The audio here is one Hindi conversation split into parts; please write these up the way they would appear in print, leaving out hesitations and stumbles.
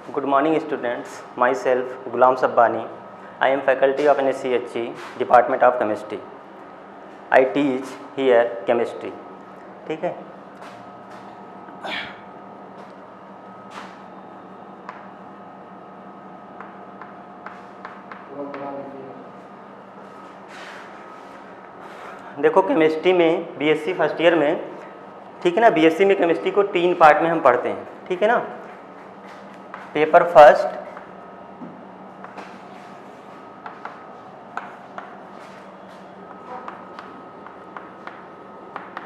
Good morning students, myself Gulam Sabbani. I am faculty of NSCHE, Department of Chemistry. I teach here chemistry. ठीक है। देखो केमिस्ट्री में बीएससी फर्स्ट ईयर में, ठीक है ना, बीएससी में केमिस्ट्री को 3 पार्ट में हम पढ़ते हैं, ठीक है ना। पेपर फर्स्ट,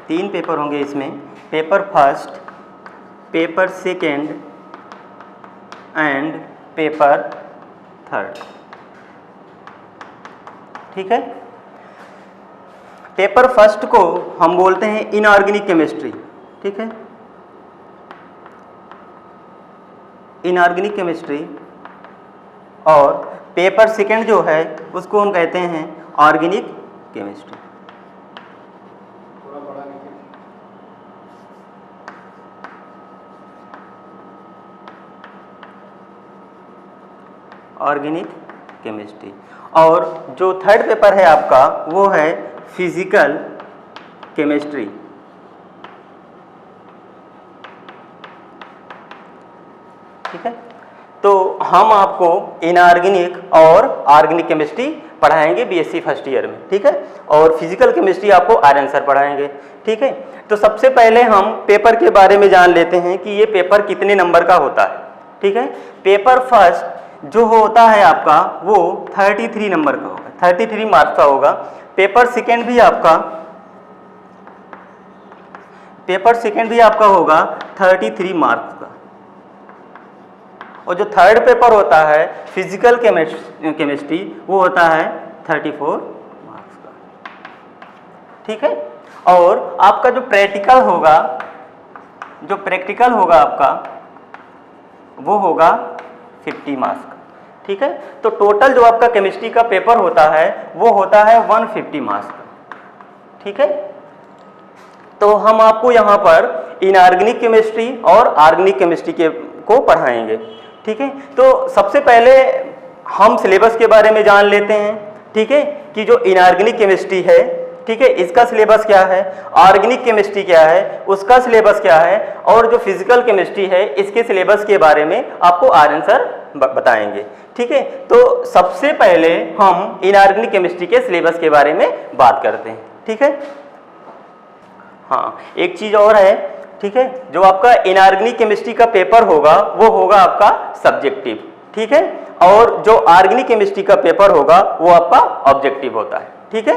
तीन पेपर होंगे इसमें, paper first, paper second and paper third, ठीक है। पेपर फर्स्ट को हम बोलते हैं इनऑर्गेनिक केमिस्ट्री, ठीक है, इनऑर्गेनिक केमिस्ट्री। और पेपर सेकेंड जो है उसको हम कहते हैं ऑर्गेनिक केमिस्ट्री। Organic chemistry. और जो थर्ड पेपर है आपका वो है फिजिकल केमिस्ट्री, ठीक है। तो हम आपको इनऑर्गेनिक और ऑर्गेनिक केमिस्ट्री पढ़ाएंगे बीएससी फर्स्ट ईयर में, ठीक है। और फिजिकल केमिस्ट्री आपको आयरन सर पढ़ाएंगे, ठीक है। तो सबसे पहले हम पेपर के बारे में जान लेते हैं कि ये पेपर कितने नंबर का होता है, ठीक है। पेपर फर्स्ट जो होता है आपका वो 33 नंबर का होगा, 33 मार्क्स का होगा। पेपर सेकेंड भी आपका होगा 33 मार्क्स का। और जो थर्ड पेपर होता है फिजिकल केमिस्ट्री वो होता है 34 मार्क्स का, ठीक है। और आपका जो प्रैक्टिकल होगा आपका वो होगा 50 मार्क्स का, ठीक है। तो टोटल जो आपका केमिस्ट्री का पेपर होता है वो होता है 150 मार्क्स का, ठीक है। तो हम आपको यहाँ पर इनऑर्गेनिक केमिस्ट्री और ऑर्गेनिक केमिस्ट्री को पढ़ाएंगे, ठीक है। तो सबसे पहले हम सिलेबस के बारे में जान लेते हैं, ठीक है, कि जो इनऑर्गेनिक केमिस्ट्री है, ठीक है, इसका सिलेबस क्या है, ऑर्गेनिक केमिस्ट्री क्या है उसका सिलेबस क्या है, और जो फिजिकल केमिस्ट्री है इसके सिलेबस के बारे में आपको आर्यन सर बताएंगे, ठीक है। तो सबसे पहले हम इनऑर्गेनिक केमिस्ट्री के सिलेबस के बारे में बात करते हैं, ठीक है। हाँ, एक चीज़ और है, ठीक है, जो आपका इनऑर्गेनिक केमिस्ट्री का पेपर होगा वो होगा आपका सब्जेक्टिव, ठीक है। और जो ऑर्गेनिक केमिस्ट्री का पेपर होगा वो आपका ऑब्जेक्टिव होता है, ठीक है।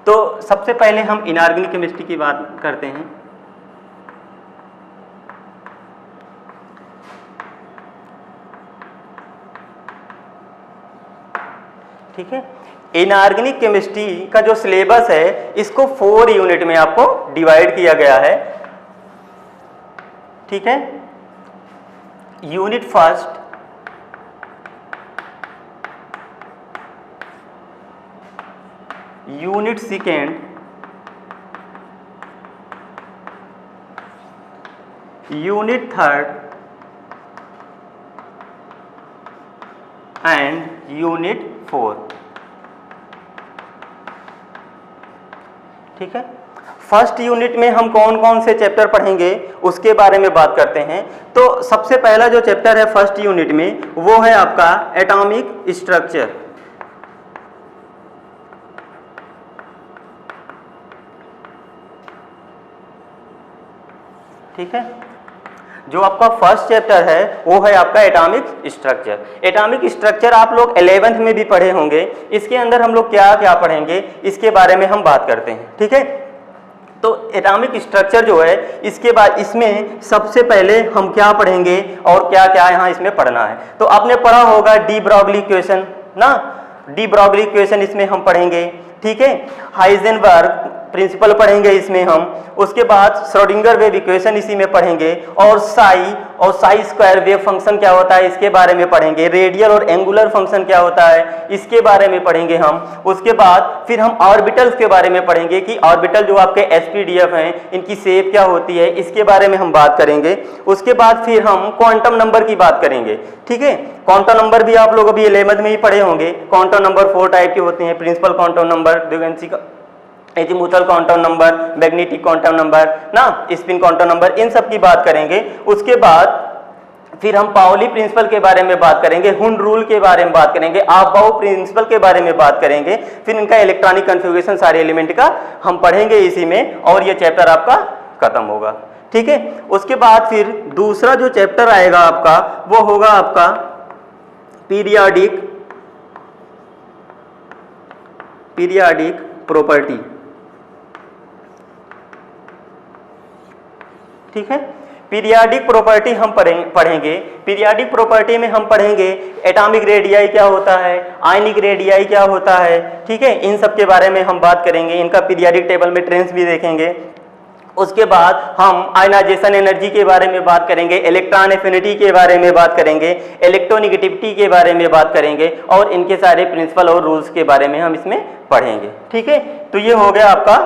तो सबसे पहले हम इनऑर्गेनिक केमिस्ट्री की बात करते हैं। ठीक है, इनऑर्गेनिक केमिस्ट्री का जो सिलेबस है इसको 4 यूनिट में आपको डिवाइड किया गया है, ठीक है। Unit first, unit second, unit third and unit 4, ठीक है। फर्स्ट यूनिट में हम कौन कौन से चैप्टर पढ़ेंगे उसके बारे में बात करते हैं। तो सबसे पहला जो चैप्टर है फर्स्ट यूनिट में वो है आपका एटॉमिक स्ट्रक्चर, ठीक है। जो आपका फर्स्ट चैप्टर है वो है आपका एटॉमिक स्ट्रक्चर। एटॉमिक स्ट्रक्चर आप लोग 11th में भी पढ़े होंगे। इसके अंदर हम लोग क्या क्या पढ़ेंगे इसके बारे में हम बात करते हैं, ठीक है। तो एटॉमिक स्ट्रक्चर जो है इसके बाद इसमें सबसे पहले हम क्या पढ़ेंगे और क्या क्या यहाँ इसमें पढ़ना है। तो आपने पढ़ा होगा डी ब्रॉगली इक्वेशन ना, डी ब्रॉगली इक्वेशन इसमें हम पढ़ेंगे, ठीक है। हाइजेनबर्ग प्रिंसिपल पढ़ेंगे इसमें हम। उसके बाद श्रोडिंगर वेव इक्वेशन इसी में पढ़ेंगे, और साई स्क्वायर वेव फंक्शन क्या होता है इसके बारे में पढ़ेंगे। रेडियल और एंगुलर फंक्शन क्या होता है इसके बारे में पढ़ेंगे हम। उसके बाद फिर हम ऑर्बिटल्स के बारे में पढ़ेंगे कि ऑर्बिटल जो आपके एसपीडीएफ हैं इनकी शेप क्या होती है, इसके बारे में हम बात करेंगे। उसके बाद फिर हम क्वांटम नंबर की बात करेंगे। ठीक है, क्वांटम नंबर भी आप लोग अभी 11th में ही पढ़े होंगे। क्वांटम नंबर 4 टाइप के होते हैं, principal quantum number, azimuthal quantum number, magnetic quantum number ना, स्पिन क्वांटम नंबर, इन सब की बात करेंगे। उसके बाद फिर हम पाउली प्रिंसिपल के बारे में बात करेंगे, हुन रूल के बारे में बात करेंगे, आपबाउ प्रिंसिपल के बारे में बात करेंगे। फिर इनका इलेक्ट्रॉनिक कन्फिगरेशन सारे एलिमेंट का हम पढ़ेंगे इसी में, और ये चैप्टर आपका खत्म होगा। ठीक है, उसके बाद फिर दूसरा जो चैप्टर आएगा आपका वो होगा आपका पीरियाडिक प्रॉपर्टी। ठीक है, पीरियाडिक प्रॉपर्टी हम पढ़ेंगे। पीरियाडिक प्रॉपर्टी में हम पढ़ेंगे एटॉमिक रेडियाई क्या होता है, आयनिक रेडियाई क्या होता है। ठीक है, इन सब के बारे में हम बात करेंगे, इनका पीरियाडिक टेबल में ट्रेंड्स भी देखेंगे। उसके बाद हम आयनाइजेशन एनर्जी के बारे में बात करेंगे, इलेक्ट्रॉन एफिनिटी के बारे में बात करेंगे, इलेक्ट्रोनेगेटिविटी के बारे में बात करेंगे, और इनके सारे प्रिंसिपल और रूल्स के बारे में हम इसमें पढ़ेंगे। ठीक है, तो ये हो गया आपका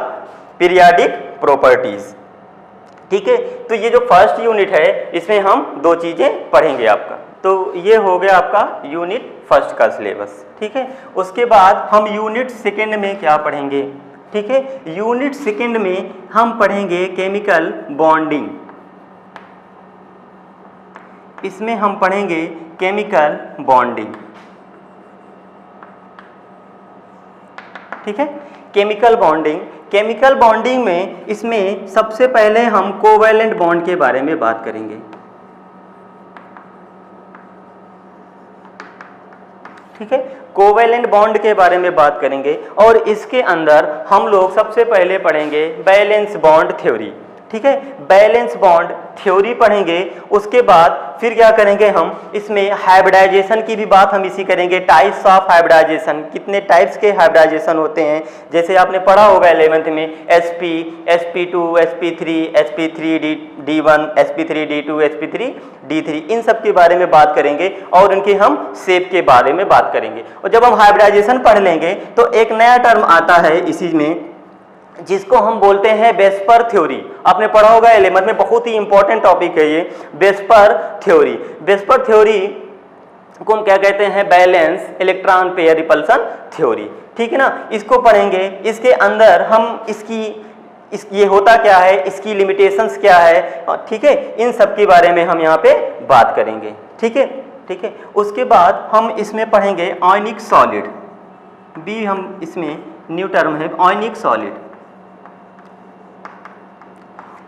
पीरियाडिक प्रॉपर्टीज। ठीक है, तो ये जो फर्स्ट यूनिट है इसमें हम दो चीजें पढ़ेंगे आपका। तो ये हो गया आपका यूनिट फर्स्ट का सिलेबस। ठीक है, उसके बाद हम यूनिट सेकेंड में क्या पढ़ेंगे। ठीक है, यूनिट सेकेंड में हम पढ़ेंगे केमिकल बॉन्डिंग। इसमें हम पढ़ेंगे केमिकल बॉन्डिंग। ठीक है, केमिकल बॉन्डिंग में इसमें सबसे पहले हम कोवैलेंट बॉन्ड के बारे में बात करेंगे। ठीक है, कोवैलेंट बॉन्ड के बारे में बात करेंगे, और इसके अंदर हम लोग सबसे पहले पढ़ेंगे बैलेंस बॉन्ड थ्योरी। ठीक है, बैलेंस बॉन्ड थ्योरी पढ़ेंगे। उसके बाद फिर क्या करेंगे हम इसमें हाइब्रिडाइजेशन की भी बात हम इसी करेंगे, टाइप्स ऑफ हाइब्रिडाइजेशन, कितने टाइप्स के हाइब्रिडाइजेशन होते हैं। जैसे आपने पढ़ा होगा 11th में sp, sp2, sp3, sp3d1, sp3d2, sp3d3, इन सब के बारे में बात करेंगे, और इनके हम शेप के बारे में बात करेंगे। और जब हम हाइब्रिडाइजेशन पढ़ लेंगे तो एक नया टर्म आता है इसी में, जिसको हम बोलते हैं बेस्पर थ्योरी। आपने पढ़ा होगा 11th में, बहुत ही इंपॉर्टेंट टॉपिक है ये बेस्पर थ्योरी। बेस्पर थ्योरी को हम क्या कहते हैं, balance electron pair repulsion theory. ठीक है ना, इसको पढ़ेंगे। इसके अंदर हम ये होता क्या है, इसकी लिमिटेशंस क्या है, ठीक है, इन सब के बारे में हम यहाँ पे बात करेंगे। ठीक है, ठीक है, उसके बाद हम इसमें पढ़ेंगे आयनिक सॉलिड भी, हम इसमें न्यू टर्म है आयनिक सॉलिड।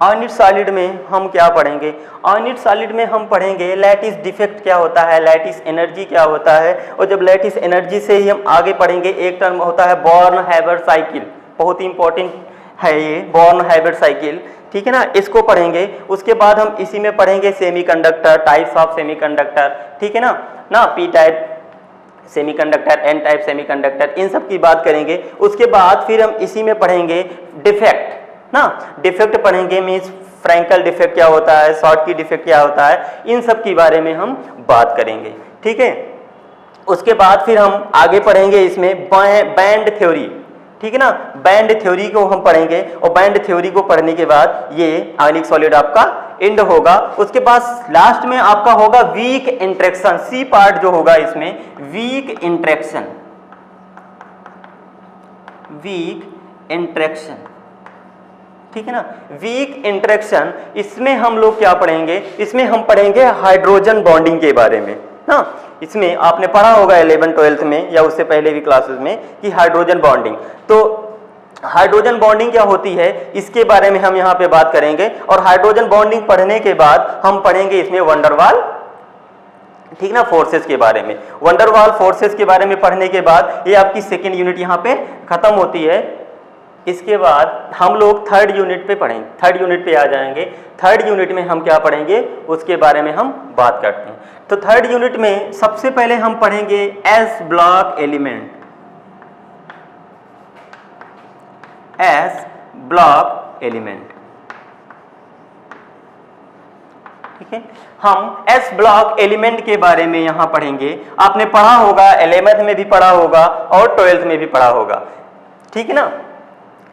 आयनिक सॉलिड में हम क्या पढ़ेंगे, आयनिक सॉलिड में हम पढ़ेंगे लैटिस डिफेक्ट क्या होता है, लैटिस एनर्जी क्या होता है। और जब लैटिस एनर्जी से ही हम आगे पढ़ेंगे, एक टर्म होता है बॉर्न-हाइबर साइकिल, बहुत ही इंपॉर्टेंट है ये बॉर्न-हाइबर साइकिल। ठीक है ना, इसको पढ़ेंगे। उसके बाद हम इसी में पढ़ेंगे सेमीकंडक्टर, टाइप्स ऑफ सेमीकंडक्टर। ठीक है ना, P type semiconductor, N type semiconductor, इन सब की बात करेंगे। उसके बाद फिर हम इसी में पढ़ेंगे डिफेक्ट ना, डिफेक्ट पढ़ेंगे, मीन्स फ्रैंकल डिफेक्ट क्या होता है, शॉर्ट की डिफेक्ट क्या होता है, इन सब के बारे में हम बात करेंगे। ठीक है, उसके बाद फिर हम आगे पढ़ेंगे इसमें बैंड थ्योरी। ठीक है ना, बैंड थ्योरी को हम पढ़ेंगे, और बैंड थ्योरी को पढ़ने के बाद ये आयनिक सॉलिड आपका एंड होगा। उसके बाद लास्ट में आपका होगा वीक इंटरेक्शन, सी पार्ट जो होगा इसमें वीक इंटरेक्शन, वीक इंटरेक्शन। ठीक है ना, वीक इंटरेक्शन, इसमें हम लोग क्या पढ़ेंगे, इसमें हम पढ़ेंगे हाइड्रोजन बॉन्डिंग के बारे में ना। इसमें आपने पढ़ा होगा 11th-12th में या उससे पहले भी क्लासेस में कि हाइड्रोजन बॉन्डिंग, तो हाइड्रोजन बॉन्डिंग क्या होती है इसके बारे में हम यहाँ पे बात करेंगे। और हाइड्रोजन बॉन्डिंग पढ़ने के बाद हम पढ़ेंगे इसमें वंडरवाल, ठीक ना, फोर्सेस के बारे में। वंडरवाल फोर्सेस के बारे में पढ़ने के बाद ये आपकी सेकेंड यूनिट यहाँ पे खत्म होती है। इसके बाद हम लोग थर्ड यूनिट पे पढ़ेंगे, थर्ड यूनिट पे आ जाएंगे। थर्ड यूनिट में हम क्या पढ़ेंगे उसके बारे में हम बात करते हैं। तो थर्ड यूनिट में सबसे पहले हम पढ़ेंगे S block element, S block element. ठीक है, हम एस ब्लॉक एलिमेंट के बारे में यहां पढ़ेंगे। आपने पढ़ा होगा, 11th में भी पढ़ा होगा और 12th में भी पढ़ा होगा। ठीक है ना,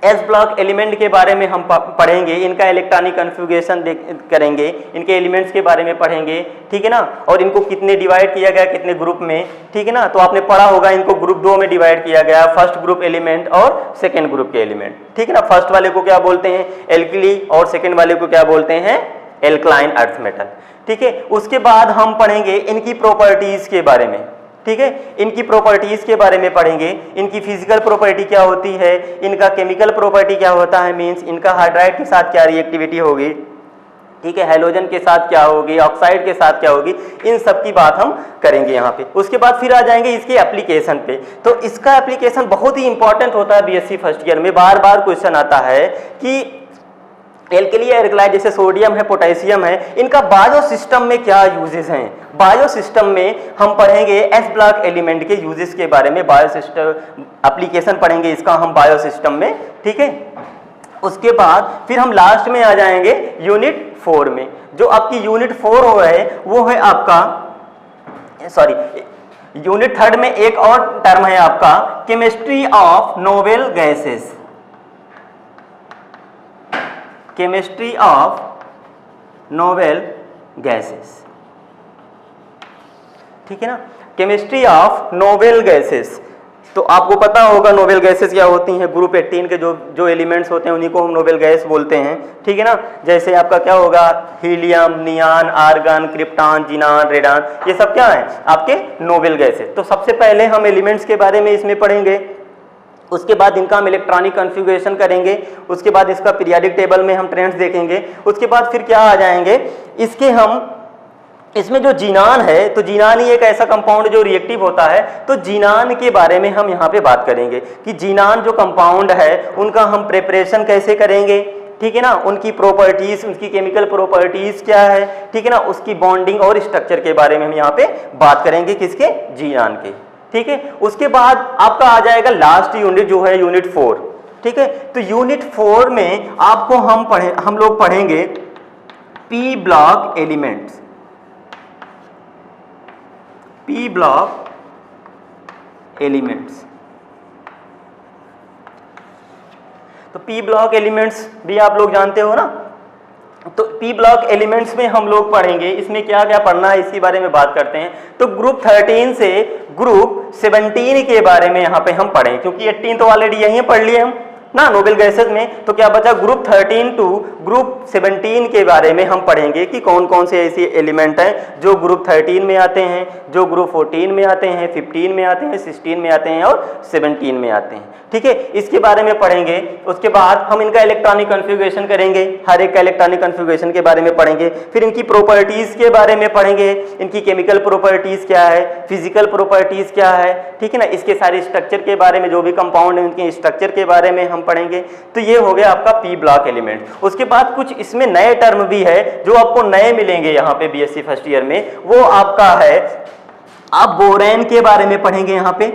एस ब्लॉक एलिमेंट के बारे में हम पढ़ेंगे, इनका इलेक्ट्रॉनिक कॉन्फ़िगरेशन करेंगे, इनके एलिमेंट्स के बारे में पढ़ेंगे। ठीक है ना, और इनको कितने डिवाइड किया गया, कितने ग्रुप में। ठीक है ना, तो आपने पढ़ा होगा इनको ग्रुप 2 में डिवाइड किया गया, फर्स्ट ग्रुप एलिमेंट और सेकेंड ग्रुप के एलिमेंट। ठीक है ना, फर्स्ट वाले को क्या बोलते हैं, एल्कली, और सेकेंड वाले को क्या बोलते हैं, एल्कलाइन अर्थ मेटल। ठीक है, उसके बाद हम पढ़ेंगे इनकी प्रॉपर्टीज के बारे में। ठीक है, इनकी प्रॉपर्टीज के बारे में पढ़ेंगे, इनकी फिजिकल प्रॉपर्टी क्या होती है, इनका केमिकल प्रॉपर्टी क्या होता है, मींस इनका हाइड्राइड के साथ क्या रिएक्टिविटी होगी। ठीक है, हैलोजन के साथ क्या होगी, ऑक्साइड के साथ क्या होगी, इन सब की बात हम करेंगे यहाँ पे। उसके बाद फिर आ जाएंगे इसके एप्लीकेशन पे। तो इसका एप्लीकेशन बहुत ही इंपॉर्टेंट होता है बीएससी फर्स्ट ईयर में, बार बार क्वेश्चन आता है कि एल्कली एल्कलाइड जैसे सोडियम है, पोटेशियम है, इनका बायो सिस्टम में क्या यूजेस हैं। बायो सिस्टम में हम पढ़ेंगे एस ब्लॉक एलिमेंट के यूजेस के बारे में, बायो सिस्टम एप्लीकेशन पढ़ेंगे इसका हम बायो सिस्टम में। ठीक है, उसके बाद फिर हम लास्ट में आ जाएंगे यूनिट 4 में। जो आपकी यूनिट 4 हो है वो है आपका, सॉरी, यूनिट 3 में एक और टर्म है आपका chemistry of novel gases. Chemistry of novel gases. ठीक है ना, केमिस्ट्री ऑफ नोवेल गैसेस। तो आपको पता होगा नोवेल गैसेस क्या होती हैं। ग्रुप 18 के जो एलिमेंट्स होते हैं उन्हीं को हम नोवेल गैस बोलते हैं। ठीक है ना, जैसे आपका क्या होगा, हीलियम, नियान, आर्गन, क्रिप्टॉन, जिनान, रेडान, ये सब क्या है आपके नोवेल गैसेस। तो सबसे पहले हम एलिमेंट्स के बारे में इसमें पढ़ेंगे, उसके बाद इनका हम इलेक्ट्रॉनिक कॉन्फ़िगरेशन करेंगे, उसके बाद इसका पीरियोडिक टेबल में हम ट्रेंड्स देखेंगे। उसके बाद फिर क्या आ जाएंगे, इसके हम इसमें जो जीनान है, तो जीनान ही एक ऐसा कंपाउंड जो रिएक्टिव होता है। तो जीनान के बारे में हम यहाँ पे बात करेंगे कि जीनान जो कंपाउंड है उनका हम प्रिपरेशन कैसे करेंगे। ठीक है ना, उनकी प्रॉपर्टीज, उनकी केमिकल प्रॉपर्टीज क्या है। ठीक है ना, उसकी बॉन्डिंग और स्ट्रक्चर के बारे में हम यहाँ पे बात करेंगे, किसके, जीनान के। ठीक है, उसके बाद आपका आ जाएगा लास्ट यूनिट जो है यूनिट 4। ठीक है, तो यूनिट 4 में आपको हम लोग पढ़ेंगे P block elements. P block elements. तो पी ब्लॉक एलिमेंट्स भी आप लोग जानते हो ना। तो पी ब्लॉक एलिमेंट्स में हम लोग पढ़ेंगे, इसमें क्या क्या पढ़ना है इसके बारे में बात करते हैं। तो ग्रुप 13 से ग्रुप 17 के बारे में यहाँ पे हम पढ़ें, क्योंकि 18 तो ऑलरेडी यहीं पढ़ लिए हम ना नोबेल गैसेस में। तो क्या बचा, ग्रुप 13 टू ग्रुप 17 के बारे में हम पढ़ेंगे कि कौन कौन से ऐसे एलिमेंट हैं जो ग्रुप 13 में आते हैं, जो ग्रुप 14 में आते हैं, 15 में आते हैं, 16 में आते हैं और 17 में आते हैं। ठीक है, इसके बारे में पढ़ेंगे। उसके बाद हम इनका इलेक्ट्रॉनिक कॉन्फ़िगरेशन करेंगे, हर एक का इलेक्ट्रॉनिक कॉन्फ़िगरेशन के बारे में पढ़ेंगे। फिर इनकी प्रॉपर्टीज के बारे में पढ़ेंगे, इनकी केमिकल प्रॉपर्टीज क्या है, फिजिकल प्रॉपर्टीज क्या है। ठीक है ना, इसके सारे स्ट्रक्चर के बारे में, जो भी कंपाउंड है उनके स्ट्रक्चर के बारे में हम पढ़ेंगे। तो ये हो गया आपका पी ब्लॉक एलिमेंट। उसके बाद कुछ इसमें नए टर्म भी है जो आपको नए मिलेंगे यहाँ पे बीएससी फर्स्ट ईयर में। वो आपका है, आप बोरेन के बारे में पढ़ेंगे यहाँ पे।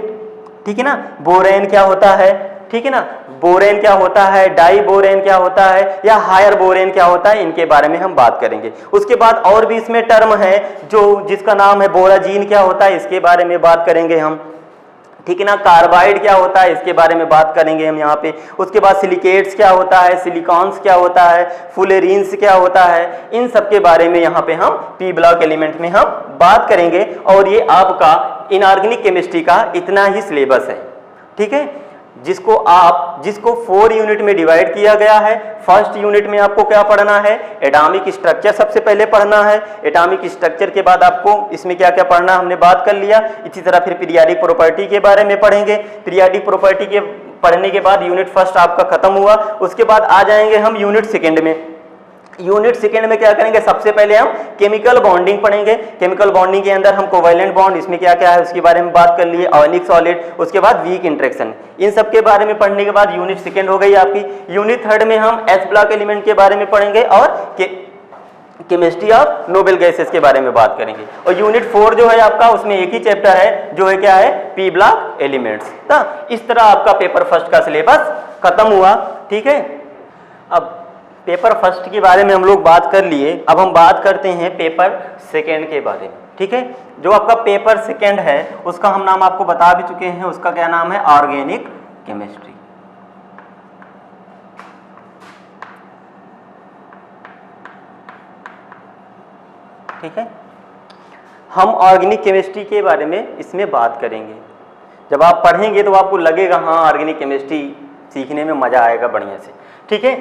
ठीक है ना, बोरेन क्या होता है। ठीक है ना, बोरेन क्या होता है, डाई बोरेन क्या होता है, या हायर बोरेन क्या होता है, इनके बारे में हम बात करेंगे। उसके बाद और भी इसमें टर्म है जो जिसका नाम है बोराजीन क्या होता है, इसके बारे में बात करेंगे हम। ठीक है ना, कार्बाइड क्या होता है, इसके बारे में बात करेंगे हम यहाँ पे। उसके बाद सिलिकेट्स क्या होता है, सिलिकॉन्स क्या होता है, फुलेरिन्स क्या होता है, इन सब के बारे में यहाँ पे हम पी ब्लॉक एलिमेंट में हम बात करेंगे। और ये आपका इनऑर्गेनिक केमिस्ट्री का इतना ही सिलेबस है। ठीक है, जिसको 4 यूनिट में डिवाइड किया गया है। फर्स्ट यूनिट में आपको क्या पढ़ना है, एटॉमिक स्ट्रक्चर सबसे पहले पढ़ना है। एटॉमिक स्ट्रक्चर के बाद आपको इसमें क्या क्या पढ़ना हमने बात कर लिया। इसी तरह फिर पीरियोडिक प्रॉपर्टी के बारे में पढ़ेंगे। पीरियोडिक प्रॉपर्टी के पढ़ने के बाद यूनिट फर्स्ट आपका खत्म हुआ। उसके बाद आ जाएंगे हम यूनिट सेकेंड में। यूनिट सेकेंड में क्या करेंगे, सबसे पहले हम केमिकल बॉन्डिंग पढ़ेंगे। केमिकल बॉन्डिंग के अंदर हम कोवैलेंट बॉन्ड, इसमें क्या क्या है उसके बारे में बात कर लिए, आयनिक सॉलिड, उसके बाद वीक इंटरेक्शन, इन सब के बारे में पढ़ने के बाद यूनिट सेकेंड हो गई आपकी। यूनिट थर्ड में हम एस ब्लॉक एलिमेंट के बारे में पढ़ेंगे और केमिस्ट्री ऑफ नोबेल गैसेस के बारे में बात करेंगे। और यूनिट 4 जो है आपका, उसमें एक ही चैप्टर है जो है क्या है, पी ब्लॉक एलिमेंट्स। इस तरह आपका पेपर फर्स्ट का सिलेबस खत्म हुआ। ठीक है, अब पेपर फर्स्ट के बारे में हम लोग बात कर लिए, अब हम बात करते हैं पेपर सेकेंड के बारे में। ठीक है, जो आपका पेपर सेकेंड है उसका हम नाम आपको बता भी चुके हैं, उसका क्या नाम है, ऑर्गेनिक केमिस्ट्री। ठीक है, हम ऑर्गेनिक केमिस्ट्री के बारे में इसमें बात करेंगे। जब आप पढ़ेंगे तो आपको लगेगा हाँ ऑर्गेनिक केमिस्ट्री सीखने में मजा आएगा बढ़िया से। ठीक है,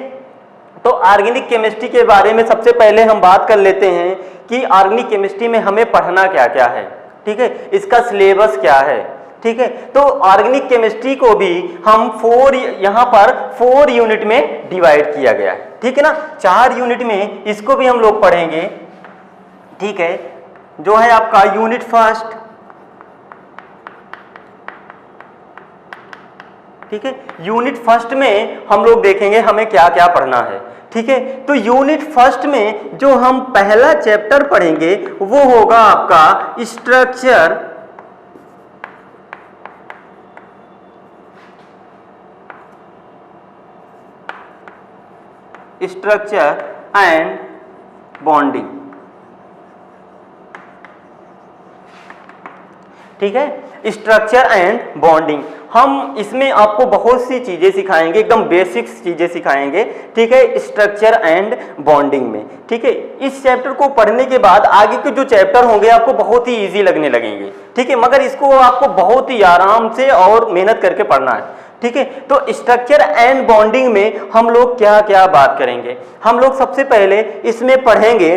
तो ऑर्गेनिक केमिस्ट्री के बारे में सबसे पहले हम बात कर लेते हैं कि ऑर्गेनिक केमिस्ट्री में हमें पढ़ना क्या क्या है। ठीक है, इसका सिलेबस क्या है। ठीक है, तो ऑर्गेनिक केमिस्ट्री को भी हम यहाँ पर 4 यूनिट में डिवाइड किया गया है। ठीक है ना, 4 यूनिट में इसको भी हम लोग पढ़ेंगे। ठीक है, जो है आपका यूनिट फर्स्ट। ठीक है, यूनिट फर्स्ट में हम लोग देखेंगे हमें क्या क्या पढ़ना है। ठीक है, तो यूनिट फर्स्ट में जो हम पहला चैप्टर पढ़ेंगे वो होगा आपका स्ट्रक्चर एंड बॉन्डिंग। ठीक है, स्ट्रक्चर एंड बॉन्डिंग। हम इसमें आपको बहुत सी चीजें सिखाएंगे, एकदम बेसिक्स चीजें सिखाएंगे। ठीक है, स्ट्रक्चर एंड बॉन्डिंग में। ठीक है, इस चैप्टर को पढ़ने के बाद आगे के जो चैप्टर होंगे आपको बहुत ही इजी लगने लगेंगे। ठीक है, मगर इसको आपको बहुत ही आराम से और मेहनत करके पढ़ना है। ठीक है, तो स्ट्रक्चर एंड बॉन्डिंग में हम लोग क्या क्या बात करेंगे। हम लोग सबसे पहले इसमें पढ़ेंगे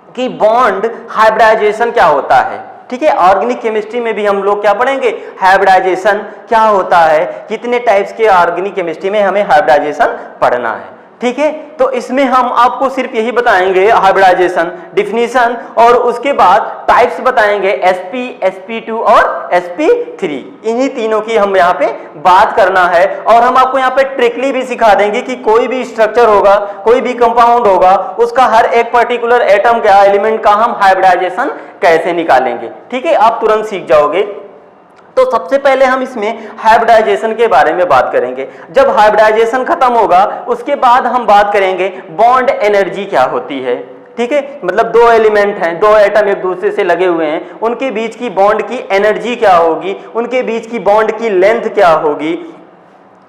कि बॉन्ड हाइब्रिडाइजेशन क्या होता है। ठीक है, ऑर्गेनिक केमिस्ट्री में भी हम लोग क्या पढ़ेंगे, हाइब्रिडाइजेशन क्या होता है, कितने टाइप्स के ऑर्गेनिक केमिस्ट्री में हमें हाइब्रिडाइजेशन पढ़ना है। ठीक है, तो इसमें हम आपको सिर्फ यही बताएंगे हाइब्रिडाइजेशन, डिफिनीशन और उसके बाद टाइप्स बताएंगे sp, sp2 और sp3। इन्हीं तीनों की हम यहाँ पे बात करना है। और हम आपको यहाँ पे ट्रिकली भी सिखा देंगे कि कोई भी स्ट्रक्चर होगा, कोई भी कंपाउंड होगा, उसका हर एक पर्टिकुलर एटम का, एलिमेंट का हम हाइब्रिडाइजेशन कैसे निकालेंगे। ठीक है, आप तुरंत सीख जाओगे। तो सबसे पहले हम इसमें हाइब्रिडाइजेशन के बारे में बात करेंगे। जब हाइब्रिडाइजेशन खत्म होगा उसके बाद हम बात करेंगे बॉन्ड एनर्जी क्या होती है। ठीक है, मतलब 2 एलिमेंट हैं, 2 एटम एक दूसरे से लगे हुए हैं, उनके बीच की बॉन्ड की एनर्जी क्या होगी, उनके बीच की बॉन्ड की लेंथ क्या होगी।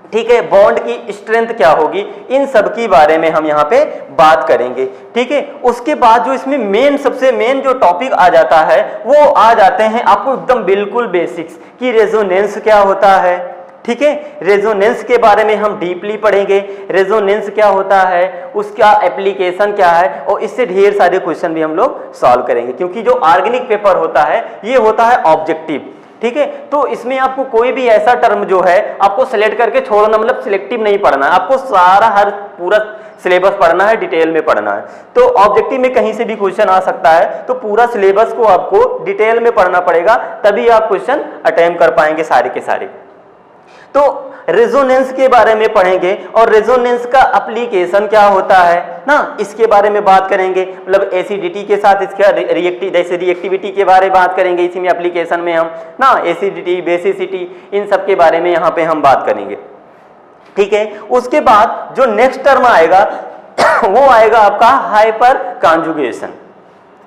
ठीक है, बॉन्ड की स्ट्रेंथ क्या होगी, इन सब की बारे में हम यहाँ पे बात करेंगे। ठीक है, उसके बाद जो इसमें मेन, सबसे मेन जो टॉपिक आ जाता है वो आ जाते हैं आपको एकदम बिल्कुल बेसिक्स कि रेजोनेंस क्या होता है। ठीक है, रेजोनेंस के बारे में हम डीपली पढ़ेंगे, रेजोनेंस क्या होता है, उसका एप्लीकेशन क्या है, और इससे ढेर सारे क्वेश्चन भी हम लोग सॉल्व करेंगे। क्योंकि जो ऑर्गेनिक पेपर होता है ये होता है ऑब्जेक्टिव। ठीक है, तो इसमें आपको कोई भी ऐसा टर्म जो है आपको सिलेक्ट करके छोड़ना, मतलब सिलेक्टिव नहीं पढ़ना है, आपको सारा हर पूरा सिलेबस पढ़ना है, डिटेल में पढ़ना है। तो ऑब्जेक्टिव में कहीं से भी क्वेश्चन आ सकता है, तो पूरा सिलेबस को आपको डिटेल में पढ़ना पड़ेगा, तभी आप क्वेश्चन अटेम्प्ट कर पाएंगे सारे के सारे। तो रेजोनेंस के बारे में पढ़ेंगे और रेजोनेंस का एप्लीकेशन क्या होता है ना, इसके बारे में बात करेंगे। मतलब एसिडिटी के साथ इसका जैसे रिएक्टिविटी के बारे में बात करेंगे इसी में, एप्लीकेशन में हम ना एसिडिटी, बेसिसिटी, इन सब के बारे में यहाँ पे हम बात करेंगे। ठीक है, उसके बाद जो नेक्स्ट टर्म आएगा वो आएगा आपका हाइपर कॉन्जुगेशन।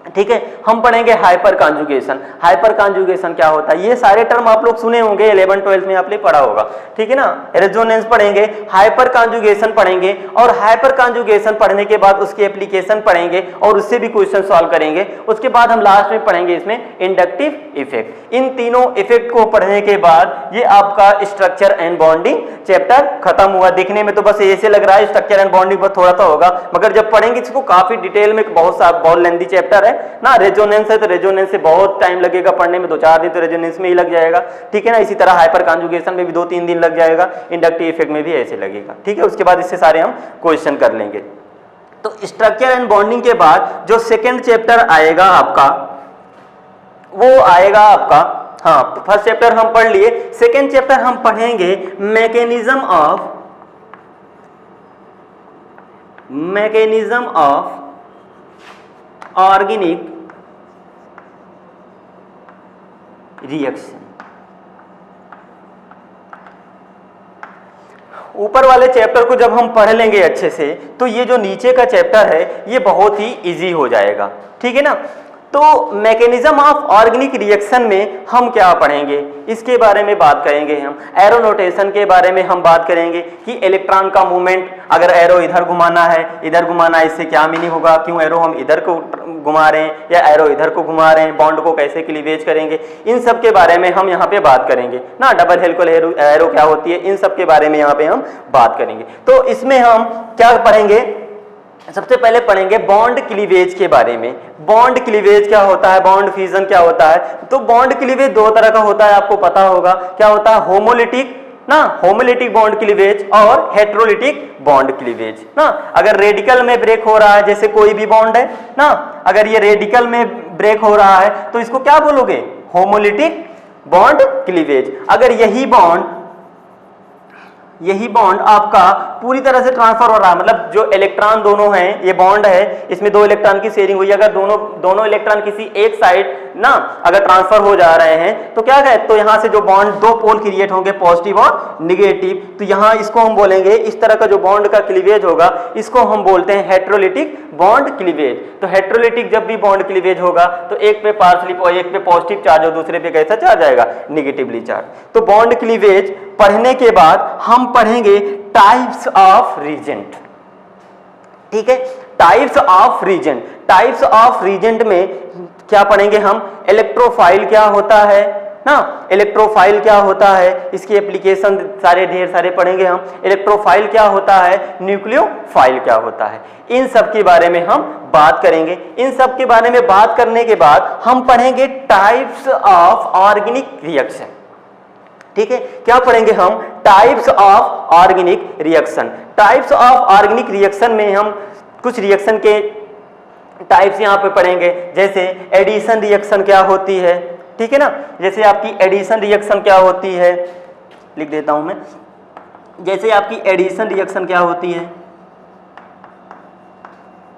ठीक है, हम पढ़ेंगे हाइपर कॉन्जुगेशन। हाइपर कॉन्जुगेशन क्या होता है, ये सारे टर्म आप लोग सुने होंगे, 11th-12th में आपने पढ़ा होगा। ठीक है ना, रेजोनेंस पढ़ेंगे, हाइपर कॉन्जुगेशन पढ़ेंगे, और हाइपर कॉन्जुगेशन पढ़ने के बाद उसके एप्लीकेशन पढ़ेंगे और उससे भी क्वेश्चन सॉल्व करेंगे। उसके बाद हम लास्ट में पढ़ेंगे इसमें इंडक्टिव इफेक्ट। इन तीनों इफेक्ट को पढ़ने के बाद ये आपका स्ट्रक्चर एंड बॉन्डिंग चैप्टर खत्म हुआ। देखने में तो बस ऐसे लग रहा है स्ट्रक्चर एंड बॉन्डिंग पर थोड़ा सा होगा, मगर जब पढ़ेंगे इसको काफी डिटेल में, बहुत लेंथी चैप्टर है ना। रेजोनेंस है तो रेजोनेंस से बहुत टाइम लगेगा पढ़ने में, 2-4 दिन तो रेजोनेंस में ही लग जाएगा। ठीक है ना, इसी तरह हाइपर कॉन्जुगेशन में भी 2-3 दिन लग जाएगा, इंडक्टिव इफेक्ट में भी ऐसे लगेगा। ठीक है, उसके बाद इससे सारे हम क्वेश्चन कर लेंगे। तो स्ट्रक्चर एंड बॉन्डिंग के बाद जो सेकेंड चैप्टर आएगा आपका, वो आएगा आपका, हाँ फर्स्ट चैप्टर हम पढ़ लिए, सेकेंड चैप्टर हम पढ़ेंगे मैकेनिज्म ऑफ ऑर्गेनिक रिएक्शन। ऊपर वाले चैप्टर को जब हम पढ़ लेंगे अच्छे से तो ये जो नीचे का चैप्टर है ये बहुत ही इजी हो जाएगा, ठीक है ना। तो मैकेनिज्म ऑफ ऑर्गेनिक रिएक्शन में हम क्या पढ़ेंगे, इसके बारे में बात करेंगे हम। एरो नोटेशन के बारे में हम बात करेंगे कि इलेक्ट्रॉन का मूवमेंट, अगर एरो इधर घुमाना है, इधर घुमाना है, इससे क्या मीनिंग होगा, क्यों एरो हम इधर को घुमा रहे हैं या एरो इधर को घुमा रहे हैं, बॉन्ड को कैसे क्लीवेज करेंगे, इन सब के बारे में हम यहाँ पे बात करेंगे ना। डबल हेलिकल एरो क्या होती है, इन सब के बारे में यहाँ पे हम बात करेंगे। तो इसमें हम क्या पढ़ेंगे, सबसे पहले पढ़ेंगे बॉन्ड क्लीवेज के बारे में। बॉन्ड क्लीवेज क्या होता है, बॉन्ड फ्यूजन क्या होता है। तो बॉन्ड क्लीवेज दो तरह का होता है, आपको पता होगा क्या होता है, होमोलिटिक ना, होमोलिटिक बॉन्ड क्लीवेज और हेट्रोलिटिक बॉन्ड क्लीवेज ना। अगर रेडिकल में ब्रेक हो रहा है, जैसे कोई भी बॉन्ड है ना, अगर ये रेडिकल में ब्रेक हो रहा है तो इसको क्या बोलोगे, होमोलिटिक बॉन्ड क्लीवेज। अगर यही बॉन्ड आपका पूरी तरह से ट्रांसफर हो रहा है, मतलब जो इलेक्ट्रॉन दोनों हैं, ये बॉन्ड है, इसमें दो इलेक्ट्रॉन की शेयरिंग हुई, अगर दोनों इलेक्ट्रॉन किसी एक साइड ना अगर ट्रांसफर हो जा रहे हैं तो क्या कहे, तो यहां से जो बॉन्ड दो पोल क्रिएट होंगे, पॉजिटिव और निगेटिव। तो यहां इसको हम बोलेंगे, इस तरह का जो बॉन्ड का क्लीवेज होगा इसको हम बोलते हैं हेट्रोलिटिक बॉन्ड क्लीवेज। तो हेट्रोलिटिक जब भी बॉन्ड क्लीवेज होगा तो एक पे पार्शियली, एक पे पॉजिटिव चार्ज और दूसरे पे कैसा चार्ज आएगा, निगेटिवली चार्ज। तो बॉन्ड क्लीवेज पढ़ने के बाद हम पढ़ेंगे टाइप्स ऑफ रीजेंट, ठीक है। Types of reagent, types of reagent में क्या पढ़ेंगे हम, इलेक्ट्रोफाइल क्या होता है ना, इलेक्ट्रोफाइल क्या होता है, इसकी एप्लीकेशन सारे ढेर सारे पढ़ेंगे हम। इलेक्ट्रोफाइल क्या होता है, न्यूक्लियोफाइल क्या होता है, इन सब के बारे में हम बात करेंगे। इन सब के बारे में बात करने के बाद हम पढ़ेंगे टाइप्स ऑफ ऑर्गेनिक रिएक्शन, ठीक है। क्या पढ़ेंगे हम, types of organic reaction. Types of organic reaction में हम कुछ रिएक्शन के टाइप्स यहां पे पढ़ेंगे, जैसे एडिशन रिएक्शन क्या होती है, ठीक है ना। जैसे आपकी एडिशन रिएक्शन क्या होती है, लिख देता हूं मैं, जैसे आपकी एडिशन रिएक्शन क्या होती है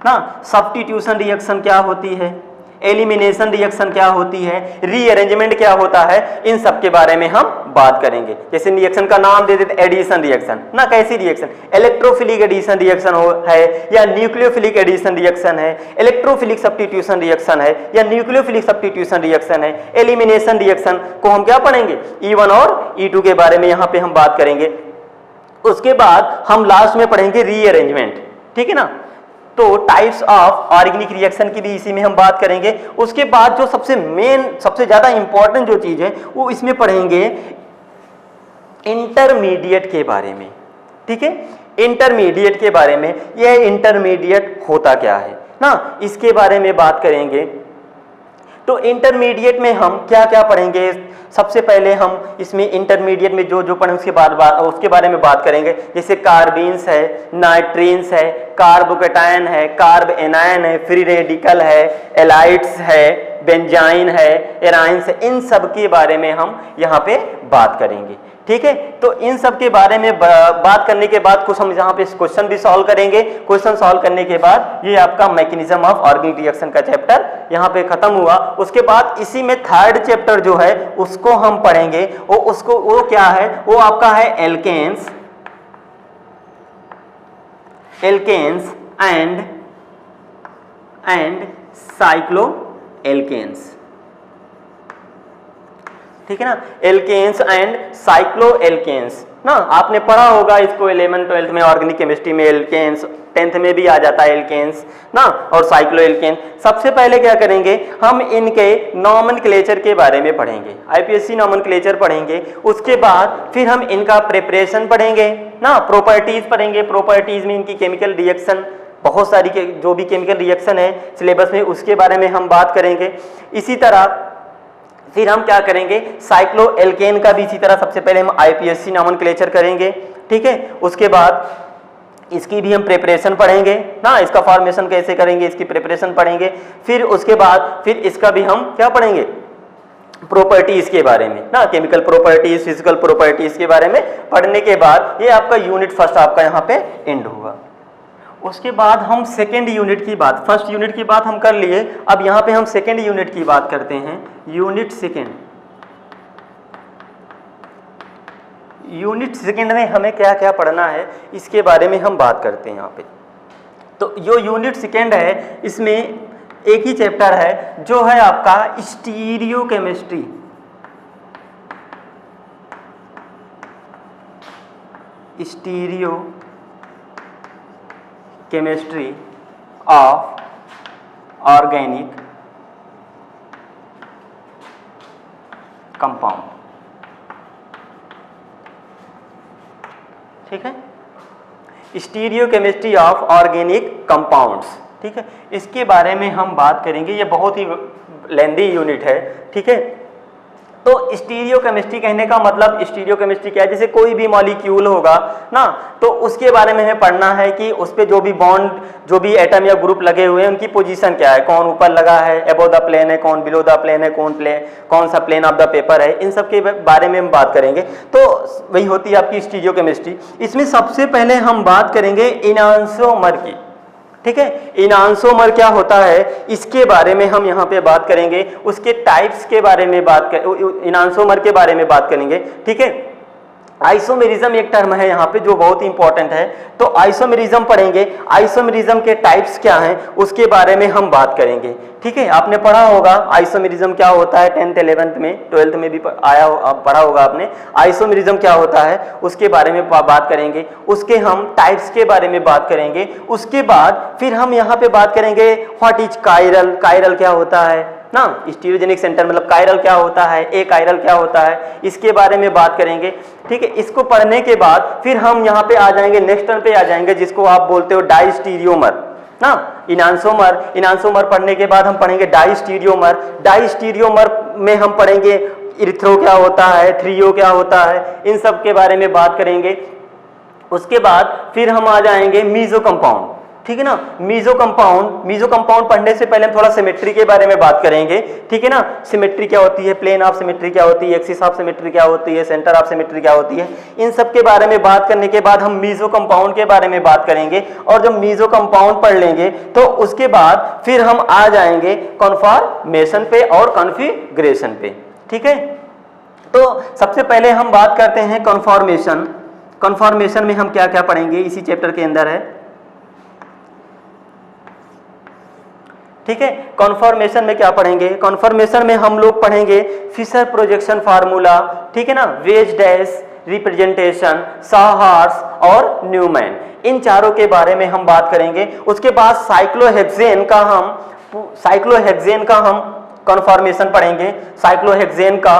ना, सब्स्टिट्यूशन रिएक्शन क्या होती है, एलिमिनेशन रिएक्शन क्या होती है, रीअरेंजमेंट क्या होता है, इन सब के बारे में हम बात करेंगे। जैसे रिएक्शन का नाम दे देते एडिशन रिएक्शन ना, कैसी रिएक्शन, इलेक्ट्रोफिलिक एडिशन रिएक्शन है या न्यूक्लियोफिलिक एडिशन रिएक्शन है, इलेक्ट्रोफिलिक सब्स्टिट्यूशन रिएक्शन है या न्यूक्लियोफिलिक सब्स्टिट्यूशन रिएक्शन है। एलिमिनेशन रिएक्शन को हम क्या पढ़ेंगे, E1 और E2 के बारे में यहाँ पे हम बात करेंगे। उसके बाद हम लास्ट में पढ़ेंगे रीअरेंजमेंट, ठीक है ना। तो टाइप्स ऑफ ऑर्गेनिक रिएक्शन की भी इसी में हम बात करेंगे। उसके बाद जो सबसे मेन, सबसे ज्यादा इंपॉर्टेंट जो चीज है वो इसमें पढ़ेंगे इंटरमीडिएट के बारे में, ठीक है। इंटरमीडिएट के बारे में, यह इंटरमीडिएट होता क्या है ना, इसके बारे में बात करेंगे। तो इंटरमीडिएट में हम क्या क्या पढ़ेंगे, सबसे पहले हम इसमें इंटरमीडिएट में जो पढ़ें उसके बारे में बात करेंगे। जैसे कार्बीन्स है, नाइट्रीन्स है, कार्बोकेटायन है, कार्ब एनायन है, फ्री रेडिकल है, एलाइड्स है, बेंजाइन है, एराइंस है, इन सब के बारे में हम यहाँ पे बात करेंगे, ठीक है। तो इन सब के बारे में बात करने के बाद कुछ हम यहाँ पे क्वेश्चन भी सॉल्व करेंगे। क्वेश्चन सॉल्व करने के बाद ये आपका मैकेनिज्म ऑफ ऑर्गेनिक रिएक्शन का चैप्टर यहाँ पे खत्म हुआ। उसके बाद इसी में थर्ड चैप्टर जो है उसको हम पढ़ेंगे, वो क्या है, वो आपका है एल्केन्स एंड साइक्लो एल्केन्स, ठीक है ना। एल्केन्स एंड साइक्लो एल्केन्स ना, आपने पढ़ा होगा इसको 11th 12th में ऑर्गेनिक केमिस्ट्री में। एल्केन्स 10th में भी आ जाता है एल्केन्स ना, और साइक्लो एल्केन। सबसे पहले क्या करेंगे, हम इनके नॉमेनक्लेचर के बारे में पढ़ेंगे, आईपीएससी नॉमेनक्लेचर पढ़ेंगे। उसके बाद फिर हम इनका प्रिपरेशन पढ़ेंगे ना, प्रॉपर्टीज पढ़ेंगे। प्रॉपर्टीज में इनकी केमिकल रिएक्शन, बहुत सारी जो भी केमिकल रिएक्शन है सिलेबस में, उसके बारे में हम बात करेंगे। इसी तरह फिर हम क्या करेंगे, साइक्लो एल्केन का भी इसी तरह सबसे पहले हम आईपीएससी नॉमेनक्लेचर करेंगे, ठीक है। उसके बाद इसकी भी हम प्रिपरेशन पढ़ेंगे ना, इसका फॉर्मेशन कैसे करेंगे, इसकी प्रिपरेशन पढ़ेंगे। फिर उसके बाद फिर इसका भी हम क्या पढ़ेंगे, प्रॉपर्टीज के बारे में ना, केमिकल प्रॉपर्टीज, फिजिकल प्रॉपर्टीज के बारे में पढ़ने के बाद ये आपका यूनिट फर्स्ट आपका यहाँ पे एंड हुआ। उसके बाद हम सेकेंड यूनिट की बात, फर्स्ट यूनिट की बात हम कर लिए, अब यहाँ पे हम सेकेंड यूनिट की बात करते हैं। यूनिट सेकेंड, यूनिट सेकंड में हमें क्या क्या पढ़ना है इसके बारे में हम बात करते हैं यहाँ पे। तो जो यूनिट सेकंड है इसमें एक ही चैप्टर है जो है आपका stereo chemistry. Stereo chemistry of organic compound. ठीक है, stereo chemistry of organic compounds. ठीक है, इसके बारे में हम बात करेंगे, ये बहुत ही लेंदी यूनिट है। ठीक है, तो स्टीरियो केमिस्ट्री कहने का मतलब स्टीरियो केमिस्ट्री क्या है, जैसे कोई भी मॉलिक्यूल होगा ना, तो उसके बारे में हमें पढ़ना है कि उस पर जो भी बॉन्ड, जो भी एटम या ग्रुप लगे हुए हैं उनकी पोजीशन क्या है, कौन ऊपर लगा है, अबव द प्लेन है, कौन बिलो द प्लेन है, कौन सा प्लेन ऑफ द पेपर है, इन सब के बारे में हम बात करेंगे। तो वही होती है आपकी स्टीरियो केमिस्ट्री। इसमें सबसे पहले हम बात करेंगे इनांसोमर की। ठीक है, इनांसोमर क्या होता है इसके बारे में हम यहाँ पे बात करेंगे, उसके टाइप्स के बारे में इनांसोमर के बारे में बात करेंगे। ठीक है, आइसोमेरिज्म एक टर्म है यहाँ पे जो बहुत ही इंपॉर्टेंट है, तो आइसोमेरिज्म पढ़ेंगे, आइसोमेरिज्म के टाइप्स क्या हैं उसके बारे में हम बात करेंगे। ठीक है, आपने पढ़ा होगा आइसोमेरिज्म क्या होता है, 10th 11th में 12th में भी पढ़ा होगा आपने। आइसोमेरिज्म क्या होता है उसके बारे में बात करेंगे, उसके हम टाइप्स के बारे में बात करेंगे। उसके बाद फिर हम यहाँ पे बात करेंगे व्हाट इज कायरल, कायरल क्या होता है ना, स्टीरियोजेनिक सेंटर मतलब कायरल क्या होता है, ए कायरल क्या होता है, इसके बारे में बात करेंगे। ठीक है, इसको पढ़ने के बाद फिर हम यहाँ पे आ जाएंगे, नेक्स्ट टर्म पे आ जाएंगे जिसको आप बोलते हो डाइस्टीरियोमर ना। इनांसोमर पढ़ने के बाद हम पढ़ेंगे डाइस्टीरियोमर। डाइस्टीरियोमर में हम पढ़ेंगे इरिथ्रो क्या होता है, थ्रियो क्या होता है, इन सब के बारे में बात करेंगे। उसके बाद फिर हम आ जाएंगे मीजो कंपाउंड। ठीक है ना, मीजो कंपाउंड पढ़ने से पहले हम थोड़ा सिमेट्री के बारे में बात करेंगे। ठीक है ना, सिमेट्री क्या होती है, प्लेन ऑफ सिमेट्री क्या होती है, एक्सिस ऑफ सिमेट्री क्या होती है, सेंटर ऑफ सिमेट्री क्या होती है, इन सब के बारे में बात करने के बाद हम मीजो कंपाउंड के बारे में बात करेंगे। और जब मीजो कंपाउंड पढ़ लेंगे तो उसके बाद फिर हम आ जाएंगे कन्फॉर्मेशन पे और कॉन्फ़िगरेशन पे। ठीक है, तो सबसे पहले हम बात करते हैं कन्फॉर्मेशन। कन्फॉर्मेशन में हम क्या क्या पढ़ेंगे, इसी चैप्टर के अंदर है। ठीक है, कॉन्फॉर्मेशन में क्या पढ़ेंगे, कॉन्फॉर्मेशन में हम लोग पढ़ेंगे फिशर प्रोजेक्शन फार्मूला। ठीक है ना, वेज डैश रिप्रेजेंटेशन, साहार्स और न्यूमैन, इन चारों के बारे में हम बात करेंगे। उसके बाद साइक्लोहेक्सेन का हम कॉन्फॉर्मेशन पढ़ेंगे, साइक्लोहेक्सेन का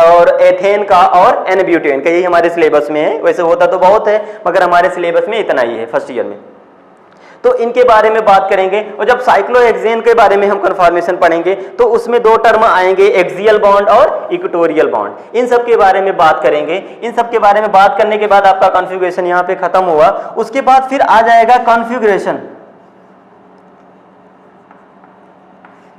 और एथेन का और एन-ब्यूटेन का, यही हमारे सिलेबस में है। वैसे होता तो बहुत है मगर हमारे सिलेबस में इतना ही है फर्स्ट ईयर में, तो इनके बारे में बात करेंगे। और जब साइक्लोहेक्सेन के बारे में हम कन्फॉर्मेशन पढ़ेंगे तो उसमें दो टर्म आएंगे, एक्सियल बॉन्ड और इक्वेटोरियल बॉन्ड, इन सब के बारे में बात करेंगे। इन सब के बारे में बात करने के बाद आपका कॉन्फ़िगरेशन यहाँ पे खत्म हुआ। उसके बाद फिर आ जाएगा कॉन्फ़िगरेशन।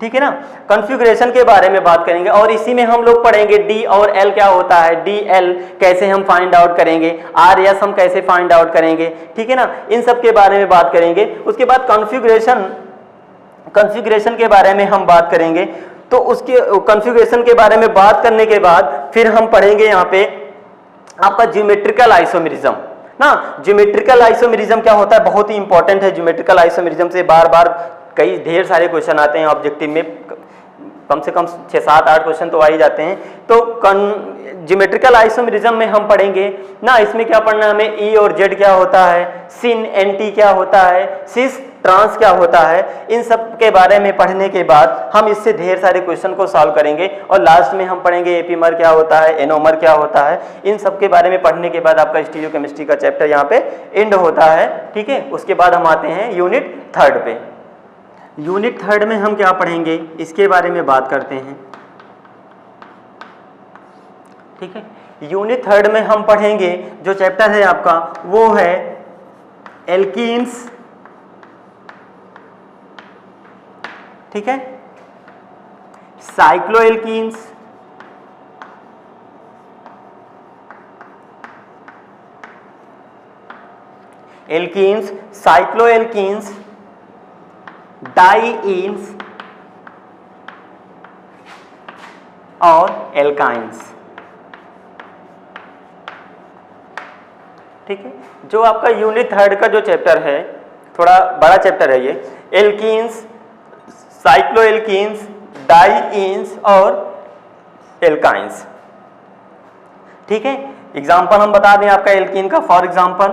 ठीक है ना, कॉन्फ़िगरेशन के बारे में बात करेंगे और इसी में हम लोग पढ़ेंगे डी और एल क्या होता है, डी एल कैसे हम फाइंड आउट करेंगे, आर एस हम कैसे फाइंड आउट करेंगे। ठीक है ना, इन सब के बारे में बात करेंगे। उसके बाद कॉन्फ़िगरेशन के बारे में हम बात करेंगे। तो उसके कॉन्फ़िगरेशन के बारे में बात करने के बाद फिर हम पढ़ेंगे यहाँ पे आपका ज्योमेट्रिकल आइसोमेरिज्म ना। ज्योमेट्रिकल आइसोमेरिज्म क्या होता है, बहुत ही इंपॉर्टेंट है। ज्योमेट्रिकल आइसोमेरिज्म से बार बार कई ढेर सारे क्वेश्चन आते हैं ऑब्जेक्टिव में, कम से कम 6, 7, 8 क्वेश्चन तो आ ही जाते हैं। तो ज्योमेट्रिकल आइसोमेरिज्म में हम पढ़ेंगे ना, इसमें क्या पढ़ना है हमें, ई और जेड क्या होता है, सिन एंटी क्या होता है, सिस ट्रांस क्या होता है, इन सब के बारे में पढ़ने के बाद हम इससे ढेर सारे क्वेश्चन को सॉल्व करेंगे। और लास्ट में हम पढ़ेंगे एपीमर क्या होता है, एनोमर क्या होता है। इन सब के बारे में पढ़ने के बाद आपका स्टीरियो केमिस्ट्री का चैप्टर यहाँ पे एंड होता है। ठीक है, उसके बाद हम आते हैं यूनिट 3 पे। यूनिट 3 में हम क्या पढ़ेंगे इसके बारे में बात करते हैं। ठीक है, यूनिट 3 में हम पढ़ेंगे जो चैप्टर है आपका वो है एल्कीन्स। ठीक है, साइक्लोएल्कीन्स, एल्कीन्स, साइक्लोएल्कीन्स, डाइईन्स और एल्काइंस। ठीक है। जो आपका यूनिट थर्ड का जो चैप्टर है, थोड़ा बड़ा चैप्टर है ये, एल्कीन्स, साइक्लोएल्कीन्स, डाइईन्स और एल्काइंस, ठीक है। एग्जाम्पल हम बता दें आपका एल्कीन का, for example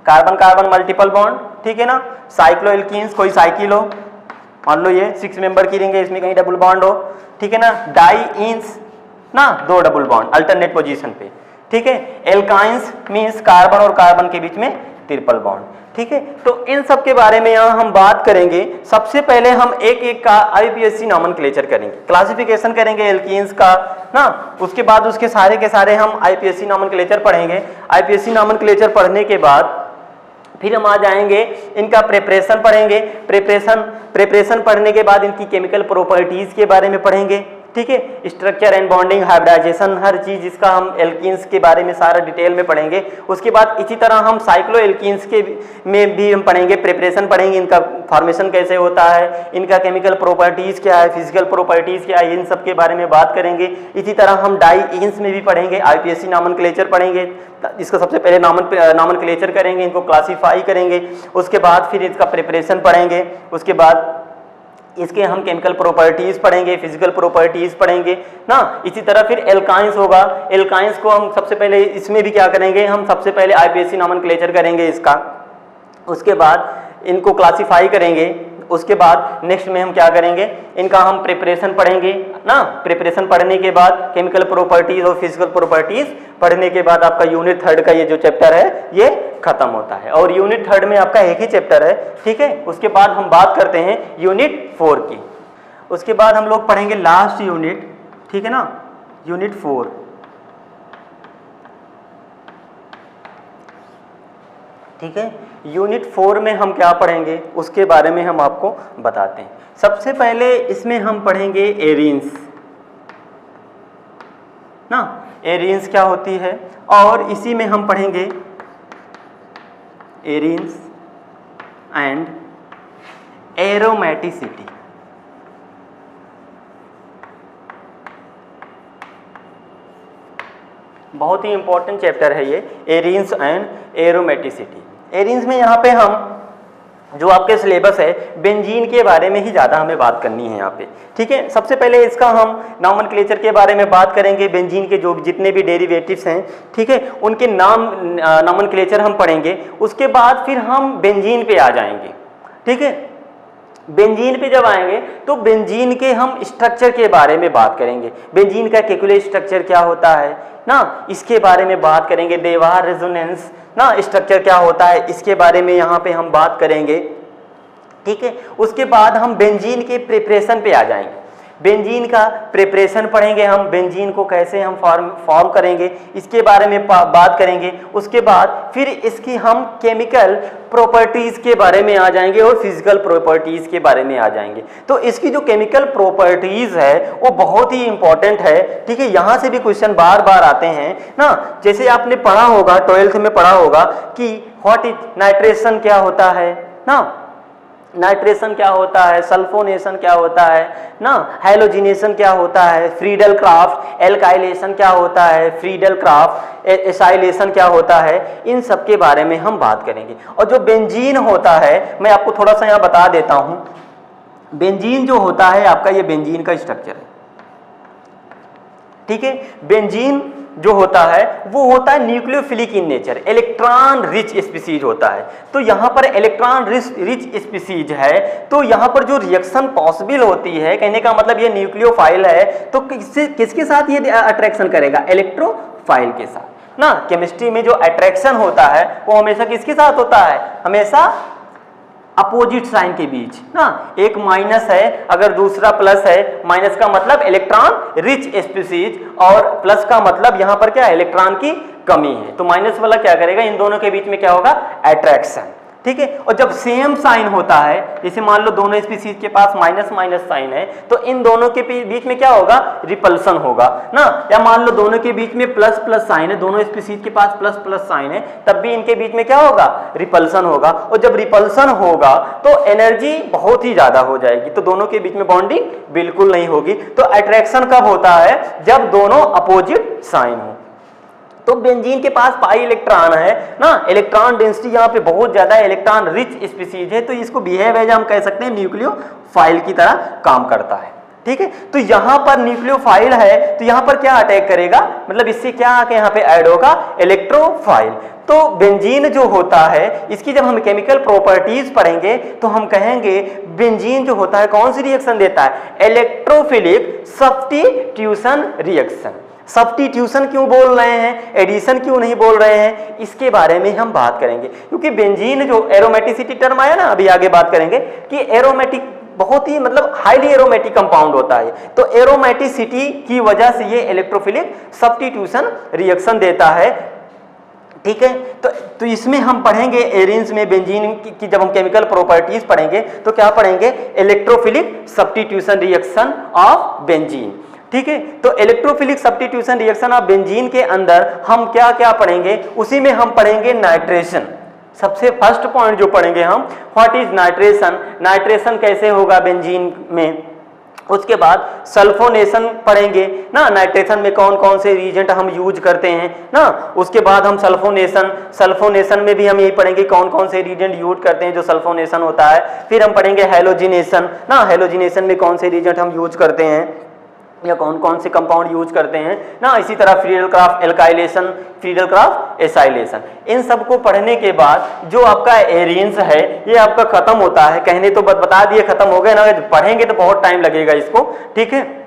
carbon carbon multiple bond, ठीक है ना। साइक्लोएल्कीन्स, कोई साइकिल हो, मान लो ये 6 मेंबर की रिंग है, इसमें कहीं डबल बॉन्ड हो, ठीक है ना। डाइईन्स ना 2 डबल बॉन्ड अल्टरनेट पोजीशन पे, ठीक है। एल्काइंस मींस कार्बन और कार्बन के बीच में ट्रिपल बॉन्ड, ठीक है। तो इन सब के बारे में यहाँ हम बात करेंगे। सबसे पहले हम एक एक का आईपीएससी नॉमेनक्लेचर करेंगे, क्लासिफिकेशन करेंगे एल्कीन्स का ना, उसके बाद उसके सारे के सारे हम आईपीएससी नॉमेनक्लेचर पढ़ेंगे। आईपीएससी नॉमेनक्लेचर पढ़ने के बाद फिर हम आ जाएंगे इनका प्रिपरेशन पढ़ेंगे। प्रिपरेशन पढ़ने के बाद इनकी केमिकल प्रॉपर्टीज के बारे में पढ़ेंगे, ठीक है। स्ट्रक्चर एंड बॉन्डिंग, हाइब्रिडाइजेशन, हर चीज इसका हम एल्कीन्स के बारे में सारा डिटेल में पढ़ेंगे। उसके बाद इसी तरह हम साइक्लो एल्कीन्स के में भी हम पढ़ेंगे, प्रिपरेशन पढ़ेंगे, इनका फॉर्मेशन कैसे होता है, इनका केमिकल प्रॉपर्टीज क्या है, फिजिकल प्रॉपर्टीज क्या है, इन सब के बारे में बात करेंगे। इसी तरह हम डाइईन्स में भी पढ़ेंगे, आईपीएससी नॉमेनक्लेचर पढ़ेंगे। इसका सबसे पहले नॉमेनक्लेचर करेंगे, इनको क्लासीफाई करेंगे, उसके बाद फिर इसका प्रिपरेशन पढ़ेंगे, उसके बाद इसके हम केमिकल प्रॉपर्टीज पढ़ेंगे, फिजिकल प्रॉपर्टीज पढ़ेंगे ना। इसी तरह फिर एल्काइंस होगा, एल्काइंस को हम सबसे पहले इसमें भी क्या करेंगे, हम सबसे पहले आईपीएससी नॉमेनक्लेचर करेंगे इसका, उसके बाद इनको क्लासीफाई करेंगे, उसके बाद नेक्स्ट में हम क्या करेंगे, इनका हम प्रिपरेशन पढ़ेंगे ना। प्रिपरेशन पढ़ने के बाद केमिकल प्रॉपर्टीज और फिजिकल प्रॉपर्टीज पढ़ने के बाद आपका यूनिट थर्ड का ये जो चैप्टर है ये खत्म होता है। और यूनिट थर्ड में आपका एक ही चैप्टर है, ठीक है। उसके बाद हम बात करते हैं यूनिट 4 की। उसके बाद हम लोग पढ़ेंगे लास्ट यूनिट, ठीक है ना, यूनिट 4, ठीक है। यूनिट 4 में हम क्या पढ़ेंगे उसके बारे में हम आपको बताते हैं। सबसे पहले इसमें हम पढ़ेंगे एरीन्स ना, एरीन्स क्या होती है, और इसी में हम पढ़ेंगे एरीन्स एंड एरोमेटिसिटी। बहुत ही इंपॉर्टेंट चैप्टर है ये, एरीन्स एंड एरोमेटिसिटी। एरीन्स में यहाँ पे हम जो आपके सिलेबस है बेंजीन के बारे में ही ज़्यादा हमें बात करनी है यहाँ पे, ठीक है। सबसे पहले इसका हम नॉमेनक्लेचर के बारे में बात करेंगे, बेंजीन के जो जितने भी डेरिवेटिव्स हैं, ठीक है, उनके नाम नॉमेनक्लेचर हम पढ़ेंगे। उसके बाद फिर हम बेंजीन पे आ जाएंगे, ठीक है। बेंजीन पे जब आएंगे तो बेंजीन के हम स्ट्रक्चर के बारे में बात करेंगे, बेंजीन का केकुलर स्ट्रक्चर क्या होता है ना, इसके बारे में बात करेंगे। देवार रेजोनेंस ना स्ट्रक्चर क्या होता है, इसके बारे में यहाँ पे हम बात करेंगे, ठीक है। उसके बाद हम बेंजीन के प्रिपरेशन पे आ जाएंगे, बेंजीन का प्रिपरेशन पढ़ेंगे हम, बेंजीन को कैसे हम फॉर्म करेंगे इसके बारे में बात करेंगे। उसके बाद फिर इसकी हम केमिकल प्रॉपर्टीज के बारे में आ जाएंगे और फिजिकल प्रॉपर्टीज के बारे में आ जाएंगे। तो इसकी जो केमिकल प्रॉपर्टीज है वो बहुत ही इंपॉर्टेंट है, ठीक है। यहाँ से भी क्वेश्चन बार बार आते हैं ना, जैसे आपने पढ़ा होगा 12th में पढ़ा होगा कि व्हाट इज नाइट्रेशन क्या होता है ना, नाइट्रेशन क्या होता है, सल्फोनेशन क्या होता है ना, हैलोजिनेशन क्या होता है, फ्रीडल क्राफ्ट, एल्काइलेशन क्या होता है, फ्रीडल क्राफ्ट, एसाइलेशन क्या होता है, इन सब के बारे में हम बात करेंगे। और जो बेंजीन होता है मैं आपको थोड़ा सा यहाँ बता देता हूँ, बेंजीन जो होता है आपका ये बेंजीन का स्ट्रक्चर है, ठीक है। बेंजीन जो होता है वो होता है nucleophilic in nature, electron rich species होता है। तो यहाँ पर इलेक्ट्रॉन रिच स्पीसीज है, तो यहाँ पर जो रिएक्शन पॉसिबल होती है, कहने का मतलब ये न्यूक्लियोफाइल है, तो किसके साथ ये अट्रैक्शन करेगा, इलेक्ट्रोफाइल के साथ ना। केमिस्ट्री में जो अट्रैक्शन होता है वो हमेशा किसके साथ होता है, हमेशा अपोजिट साइन के बीच ना, एक माइनस है अगर दूसरा प्लस है, माइनस का मतलब इलेक्ट्रॉन रिच स्पीसीज और प्लस का मतलब यहाँ पर क्या है, इलेक्ट्रॉन की कमी है। तो माइनस वाला क्या करेगा, इन दोनों के बीच में क्या होगा, अट्रैक्शन, ठीक है। और जब सेम साइन होता है, जैसे मान लो दोनों स्पीसीज के पास माइनस माइनस साइन है, तो इन दोनों के बीच में क्या होगा, रिपल्सन होगा ना। या मान लो दोनों के बीच में प्लस प्लस साइन है, दोनों स्पीसीज के पास प्लस प्लस साइन है, तब भी इनके बीच में क्या होगा, रिपल्सन होगा। और जब रिपल्सन होगा तो एनर्जी बहुत ही ज्यादा हो जाएगी, तो दोनों के बीच में बॉन्डिंग बिल्कुल नहीं होगी। तो अट्रैक्शन कब होता है, जब दोनों अपोजिट साइन हो, तो बेंजीन के पास पाई इलेक्ट्रॉन है ना, इलेक्ट्रॉन डेंसिटी यहाँ पे बहुत ज्यादा है, इलेक्ट्रॉन रिच स्पीसीज है, तो इसको बिहेव एज हम कह सकते हैं न्यूक्लियोफाइल की तरह काम करता है। ठीक है, तो यहां पर न्यूक्लियोफाइल है तो यहां पर क्या अटैक करेगा, मतलब इससे क्या आके यहां पे ऐड होगा, इलेक्ट्रोफाइल। तो बेंजीन जो होता है इसकी जब हम केमिकल प्रॉपर्टीज पढ़ेंगे तो हम कहेंगे बेंजीन जो होता है कौन सी रिएक्शन देता है, इलेक्ट्रोफिलिक सब्स्टिट्यूशन रिएक्शन। सब्स्टिट्यूशन क्यों बोल रहे हैं, एडिशन क्यों नहीं बोल रहे हैं, इसके बारे में हम बात करेंगे, क्योंकि बेंजीन जो एरोमेटिसिटी टर्म आया ना, अभी आगे बात करेंगे कि एरोमेटिक बहुत ही मतलब हाईली एरोमेटिक कंपाउंड होता है, तो एरोमेटिसिटी की वजह से ये इलेक्ट्रोफिलिक सब्स्टिट्यूशन रिएक्शन देता है। ठीक है, तो इसमें हम पढ़ेंगे एरिन्स में बेंजीन की जब हम केमिकल प्रॉपर्टीज पढ़ेंगे तो क्या पढ़ेंगे, electrophilic substitution reaction of benzene. ठीक है, तो electrophilic substitution reaction of benzene के अंदर हम क्या क्या पढ़ेंगे, उसी में हम पढ़ेंगे नाइट्रेशन। सबसे फर्स्ट पॉइंट जो पढ़ेंगे हम, व्हाट इज नाइट्रेशन, नाइट्रेशन कैसे होगा बेंजीन में। उसके बाद सल्फोनेशन पढ़ेंगे ना, नाइट्रेशन में कौन कौन से रिएजेंट हम यूज करते हैं ना। उसके बाद हम सल्फोनेशन में भी हम यही पढ़ेंगे कौन कौन से रिएजेंट यूज करते हैं जो सल्फोनेशन होता है। फिर हम पढ़ेंगे हैलोजिनेशन ना, हैलोजिनेशन में कौन से रिएजेंट हम यूज करते हैं या कौन कौन से कंपाउंड यूज करते हैं ना। इसी तरह Friedel Crafts alkylation, Friedel Crafts acylation, इन सब को पढ़ने के बाद जो आपका एरिन्स है ये आपका खत्म होता है। कहने तो बता दिए खत्म हो गए ना, पढ़ेंगे तो बहुत टाइम लगेगा इसको। ठीक है,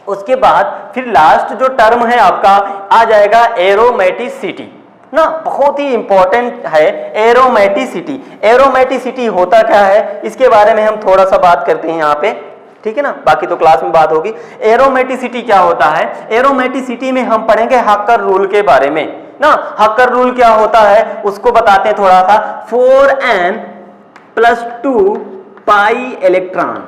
उसके बाद फिर लास्ट जो टर्म है आपका आ जाएगा एरोमेटिसिटी ना, बहुत ही इंपॉर्टेंट है एरोमेटिसिटी। एरोमेटिसिटी होता क्या है इसके बारे में हम थोड़ा सा बात करते हैं यहाँ पे, ठीक है ना, बाकी तो क्लास में बात होगी। एरोमेटिसिटी क्या होता है, एरोमेटिसिटी में हम पढ़ेंगे हक्कर रूल के बारे में ना। हक्कर रूल क्या होता है उसको बताते हैं थोड़ा सा। 4n+2 पाई इलेक्ट्रॉन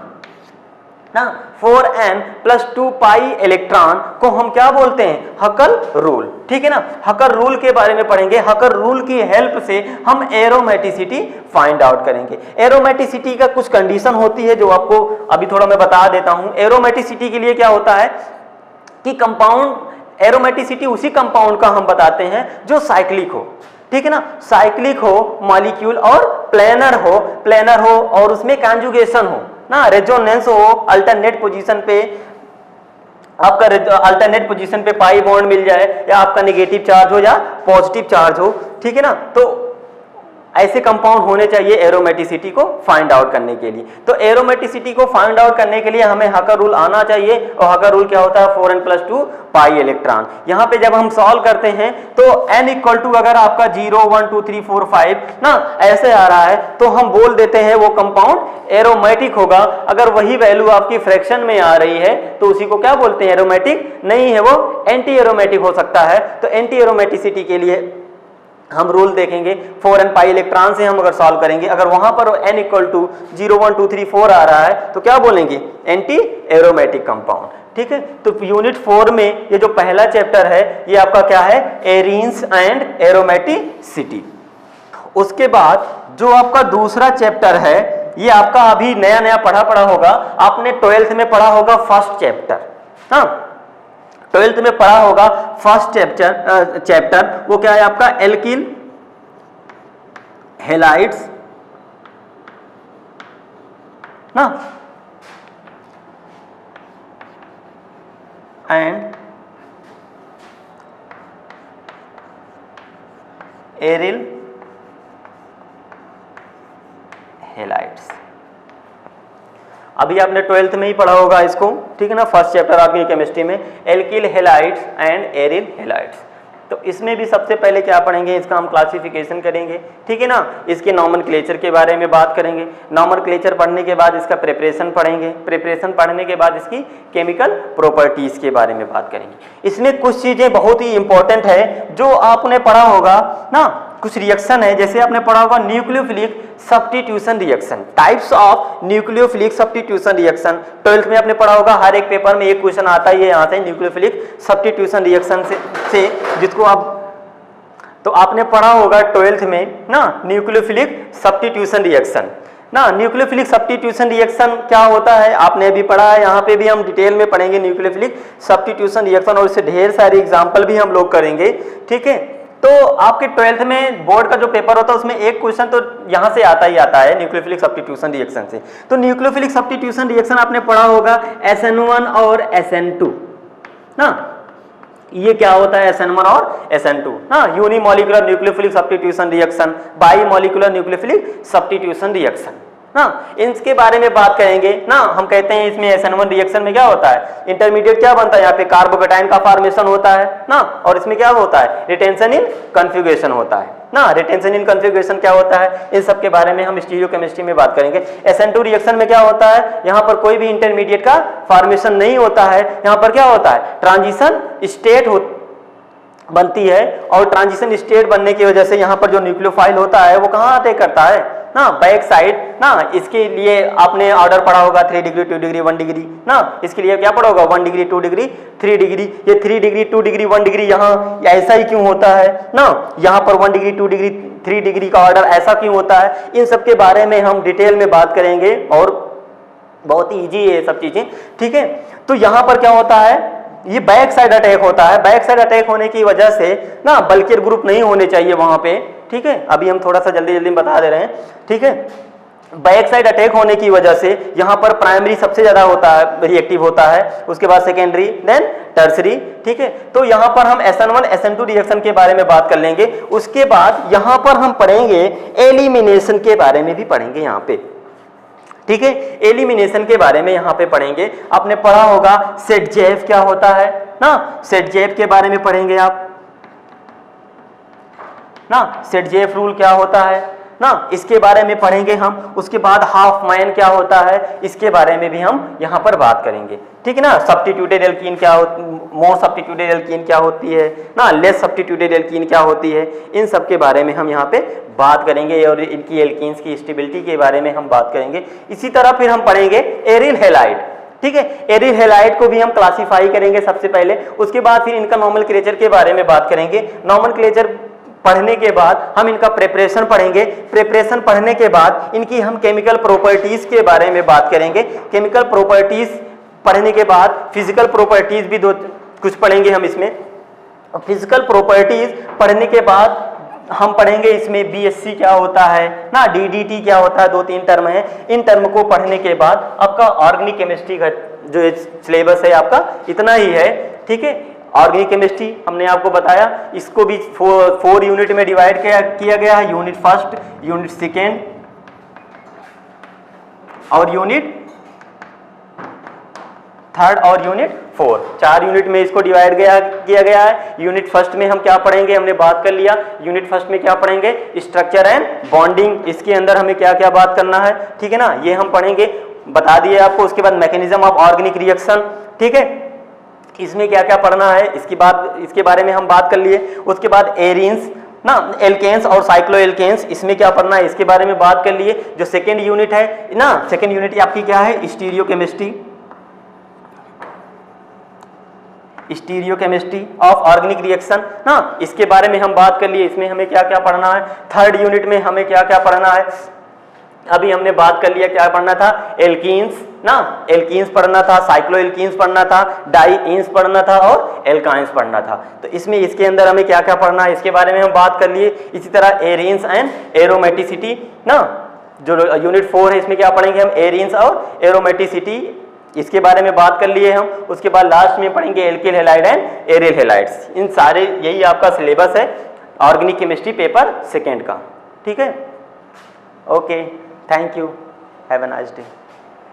ना, 4n+2 पाई इलेक्ट्रॉन को हम क्या बोलते हैं, हकल रूल। ठीक है ना, हकल रूल के बारे में पढ़ेंगे। हकल रूल की हेल्प से हम एरोमेटिसिटी फाइंड आउट करेंगे। एरोमेटिसिटी का कुछ कंडीशन होती है जो आपको अभी थोड़ा मैं बता देता हूं। एरोमेटिसिटी के लिए क्या होता है कि कंपाउंड, एरोमेटिसिटी उसी कंपाउंड का हम बताते हैं जो साइक्लिक हो। ठीक है ना, साइक्लिक हो मॉलिक्यूल और प्लेनर हो और उसमें कॉन्जुगेशन हो ना, रेजोनेंस हो, अल्टरनेट पोजीशन पे आपका अल्टरनेट पोजीशन पे पाई बॉन्ड मिल जाए, या आपका नेगेटिव चार्ज हो या पॉजिटिव चार्ज हो। ठीक है ना, तो ऐसे कंपाउंड होने चाहिए एरोमेटिसिटी को फाइंड आउट करने के लिए। तो एरोमेटिसिटी को फाइंड आउट करने के लिए हमें हकर रूल आना चाहिए, और हकर रूल क्या होता है 4n+2 पाई इलेक्ट्रॉन। यहाँ पे जब हम सॉल्व करते हैं तो n = अगर आपका 0 1 2 3 4 5 ना ऐसे आ रहा है तो हम बोल देते हैं वो कंपाउंड एरोमेटिक होगा। अगर वही वैल्यू आपकी फ्रैक्शन में आ रही है तो उसी को क्या बोलते हैं, एरोमेटिक नहीं है, वो एंटी एरोमेटिक हो सकता है। तो एंटी एरोमेटिसिटी के लिए हम रूल देखेंगे 4n पाई इलेक्ट्रॉन से हम अगर सॉल्व करेंगे, अगर वहां पर n = 0 1 2 3 4 आ रहा है तो क्या बोलेंगे, एंटी एरोमेटिक कंपाउंड। ठीक है, तो यूनिट 4 में ये जो पहला चैप्टर है ये आपका क्या है, एरिन्स एंड एरोमेटिसिटी। उसके बाद जो आपका दूसरा चैप्टर है ये आपका अभी नया पढ़ा होगा, आपने 12th में पढ़ा होगा फर्स्ट चैप्टर। हाँ, 12th में पढ़ा होगा फर्स्ट चैप्टर वो क्या है आपका, एल्किल हैलाइड्स ना एंड एरिल हैलाइड्स। अभी आपने 12th में ही पढ़ा होगा इसको। ठीक है ना, फर्स्ट चैप्टर आपकी केमिस्ट्री में alkyl halides and aryl halides. तो इसमें भी सबसे पहले क्या पढ़ेंगे, इसका हम क्लासिफिकेशन करेंगे। ठीक है ना, इसके नॉमेनक्लेचर के बारे में बात करेंगे। नॉमेनक्लेचर पढ़ने के बाद इसका प्रिपरेशन पढ़ेंगे। प्रिपरेशन पढ़ने के बाद इसकी केमिकल प्रॉपर्टीज के बारे में बात करेंगे। इसमें कुछ चीजें बहुत ही इंपॉर्टेंट है जो आपने पढ़ा होगा ना, कुछ रिएक्शन है जैसे आपने पढ़ा होगा nucleophilic substitution reaction, types of nucleophilic substitution reaction. 12th में आपने पढ़ा होगा, हर एक पेपर में एक क्वेश्चन आता ही है यहाँ से न्यूक्लियोफिलिक सब्स्टिट्यूशन रिएक्शन से जिसको आप, तो आपने पढ़ा होगा 12th में ना न्यूक्लियोफिलिक सब्स्टिट्यूशन रिएक्शन ना। न्यूक्लियोफिलिक सब्स्टिट्यूशन रिएक्शन क्या होता है आपने अभी पढ़ा है, यहाँ पे भी हम डिटेल में पढ़ेंगे न्यूक्लियोफिलिक सब्स्टिट्यूशन रिएक्शन, और इससे ढेर सारे एग्जाम्पल भी हम लोग करेंगे, ठीक है। तो आपके 12th में बोर्ड का जो पेपर होता है उसमें एक क्वेश्चन तो यहाँ से आता ही आता है न्यूक्लियोफिलिक सब्स्टिट्यूशन रिएक्शन से। तो न्यूक्लियोफिलिक सब्स्टिट्यूशन रिएक्शन आपने पढ़ा होगा SN1 और SN2 ना, ये क्या होता है SN1 और SN2 ना। Unimolecular nucleophilic substitution reaction, by molecular nucleophilic substitution reaction ना, इनके बारे में बात करेंगे ना। हम कहते हैं इसमें SN1 रिएक्शन में क्या होता है, इंटरमीडिएट क्या बनता है, यहाँ पे कार्बोकेटाइन का फॉर्मेशन होता है ना, और इसमें क्या होता है, रिटेंशन इन कन्फिगरेशन होता है ना। रिटेंशन इन कन्फिगरेशन क्या होता है, इन सब के बारे में हम स्टीरियोकेमिस्ट्री में बात करेंगे। SN2 रिएक्शन में क्या होता है, यहाँ पर कोई भी इंटरमीडिएट का फॉर्मेशन नहीं होता है, यहाँ पर क्या होता है, ट्रांजिशन स्टेट बनती है, और ट्रांजिशन स्टेट बनने की वजह से यहाँ पर जो न्यूक्लियोफाइल होता है वो कहाँ अटैक करता है ना, बैक साइड ना। इसके लिए आपने ऑर्डर पढ़ा होगा 3 डिग्री 2 डिग्री 1 डिग्री ना, इसके लिए क्या पढ़ा होगा 1 डिग्री 2 डिग्री 3 डिग्री। ये 3 डिग्री 2 डिग्री 1 डिग्री यहाँ ऐसा ही क्यों होता है ना, यहाँ पर 1 डिग्री 2 डिग्री 3 डिग्री का ऑर्डर ऐसा क्यों होता है, इन सब के बारे में हम डिटेल में बात करेंगे, और बहुत ही ईजी है ये सब चीजें, ठीक है। तो यहाँ पर क्या होता है, ये बैक साइड अटैक होता है। बैक साइड अटैक होने की वजह से ना बल्कियर ग्रुप नहीं होने चाहिए वहां पे, ठीक है। अभी हम थोड़ा सा जल्दी जल्दी बता दे रहे हैं, ठीक है। बैक साइड अटैक होने की वजह से यहाँ पर प्राइमरी सबसे ज्यादा होता है, रिएक्टिव होता है, उसके बाद सेकेंडरी, देन टर्सरी, ठीक है। तो यहाँ पर हम SN1 SN2 रिएक्शन के बारे में बात कर लेंगे। उसके बाद यहाँ पर हम पढ़ेंगे एलिमिनेशन के बारे में भी पढ़ेंगे यहाँ पे, ठीक है। एलिमिनेशन के बारे में यहाँ पे पढ़ेंगे। आपने पढ़ा होगा सेट-जेफ क्या होता है ना, सेट-जेफ के बारे में पढ़ेंगे आप ना, सेट-जेफ रूल क्या होता है ना, इसके बारे में पढ़ेंगे हम। उसके बाद हाफ मैन क्या होता है, इसके बारे में भी हम यहाँ पर बात करेंगे, ठीक है ना। सब्स्टिट्यूटेड एल्कीन क्या होती, मोर सब्स्टिट्यूटेड एल्कीन क्या होती है ना, लेस सब्स्टिट्यूटेड एल्कीन क्या होती है, इन सब के बारे में हम यहाँ पे बात करेंगे, और इनकी एल्कीन्स की स्टेबिलिटी के बारे में हम बात करेंगे। इसी तरह फिर हम पढ़ेंगे एरिल हैलाइड, ठीक है। एरिल हैलाइड को भी हम क्लासीफाई करेंगे सबसे पहले, उसके बाद फिर इनका नोमेनक्लेचर के बारे में बात करेंगे। नोमेनक्लेचर पढ़ने के बाद हम इनका प्रिपरेशन पढ़ेंगे। प्रिपरेशन पढ़ने के बाद इनकी हम केमिकल प्रॉपर्टीज के बारे में बात करेंगे। केमिकल प्रॉपर्टीज पढ़ने के बाद फिजिकल प्रॉपर्टीज भी कुछ पढ़ेंगे हम इसमें। फिजिकल प्रॉपर्टीज पढ़ने के बाद हम पढ़ेंगे इसमें BSc क्या होता है ना, DDT क्या होता है, 2-3 टर्म है। इन टर्म को पढ़ने के बाद आपका ऑर्गेनिक केमिस्ट्री का जो सिलेबस है आपका इतना ही है, ठीक है। ऑर्गेनिक केमिस्ट्री हमने आपको बताया, इसको भी 4 यूनिट में डिवाइड किया गया है। यूनिट फर्स्ट, यूनिट सेकेंड और यूनिट थर्ड और यूनिट 4, 4 यूनिट में इसको डिवाइड किया गया है। यूनिट फर्स्ट में हम क्या पढ़ेंगे, हमने बात कर लिया। यूनिट फर्स्ट में क्या पढ़ेंगे, स्ट्रक्चर एंड बॉन्डिंग, इसके अंदर हमें क्या क्या बात करना है, ठीक है ना, ये हम पढ़ेंगे, बता दिए आपको। उसके बाद मैकेनिज्म ऑफ ऑर्गेनिक रिएक्शन, ठीक है, इसमें क्या क्या पढ़ना है इसके बारे में हम बात कर लिए। उसके बाद एरिन्स ना, एल्केन्स और साइक्लोएल्केन्स, इसमें क्या पढ़ना है इसके बारे में बात कर लिए। जो सेकेंड यूनिट है ना, सेकेंड यूनिट आपकी क्या है, stereochemistry, stereochemistry of organic reaction ना, इसके बारे में हम बात कर लिए। इसमें हमें क्या क्या पढ़ना है। थर्ड यूनिट में हमें क्या क्या पढ़ना है, अभी हमने बात कर लिया, क्या पढ़ना था, एल्कीन्स ना, एल्कीन्स पढ़ना था, साइक्लोएल्कीन्स पढ़ना था, डाइईन्स पढ़ना था और एल्काइंस पढ़ना था। तो इसमें इसके अंदर हमें क्या क्या पढ़ना है इसके बारे में हम बात कर लिए। इसी तरह एरिन्स एंड एरोमेटिसिटी ना, जो यूनिट 4 है इसमें क्या पढ़ेंगे हम, एरिन्स और एरोमेटिसिटी, इसके बारे में बात कर लिए हम। उसके बाद लास्ट में पढ़ेंगे alkyl halide and aryl halides. इन सारे, यही आपका सिलेबस है ऑर्गेनिक केमिस्ट्री पेपर सेकेंड का, ठीक है। Okay, thank you, have a nice day.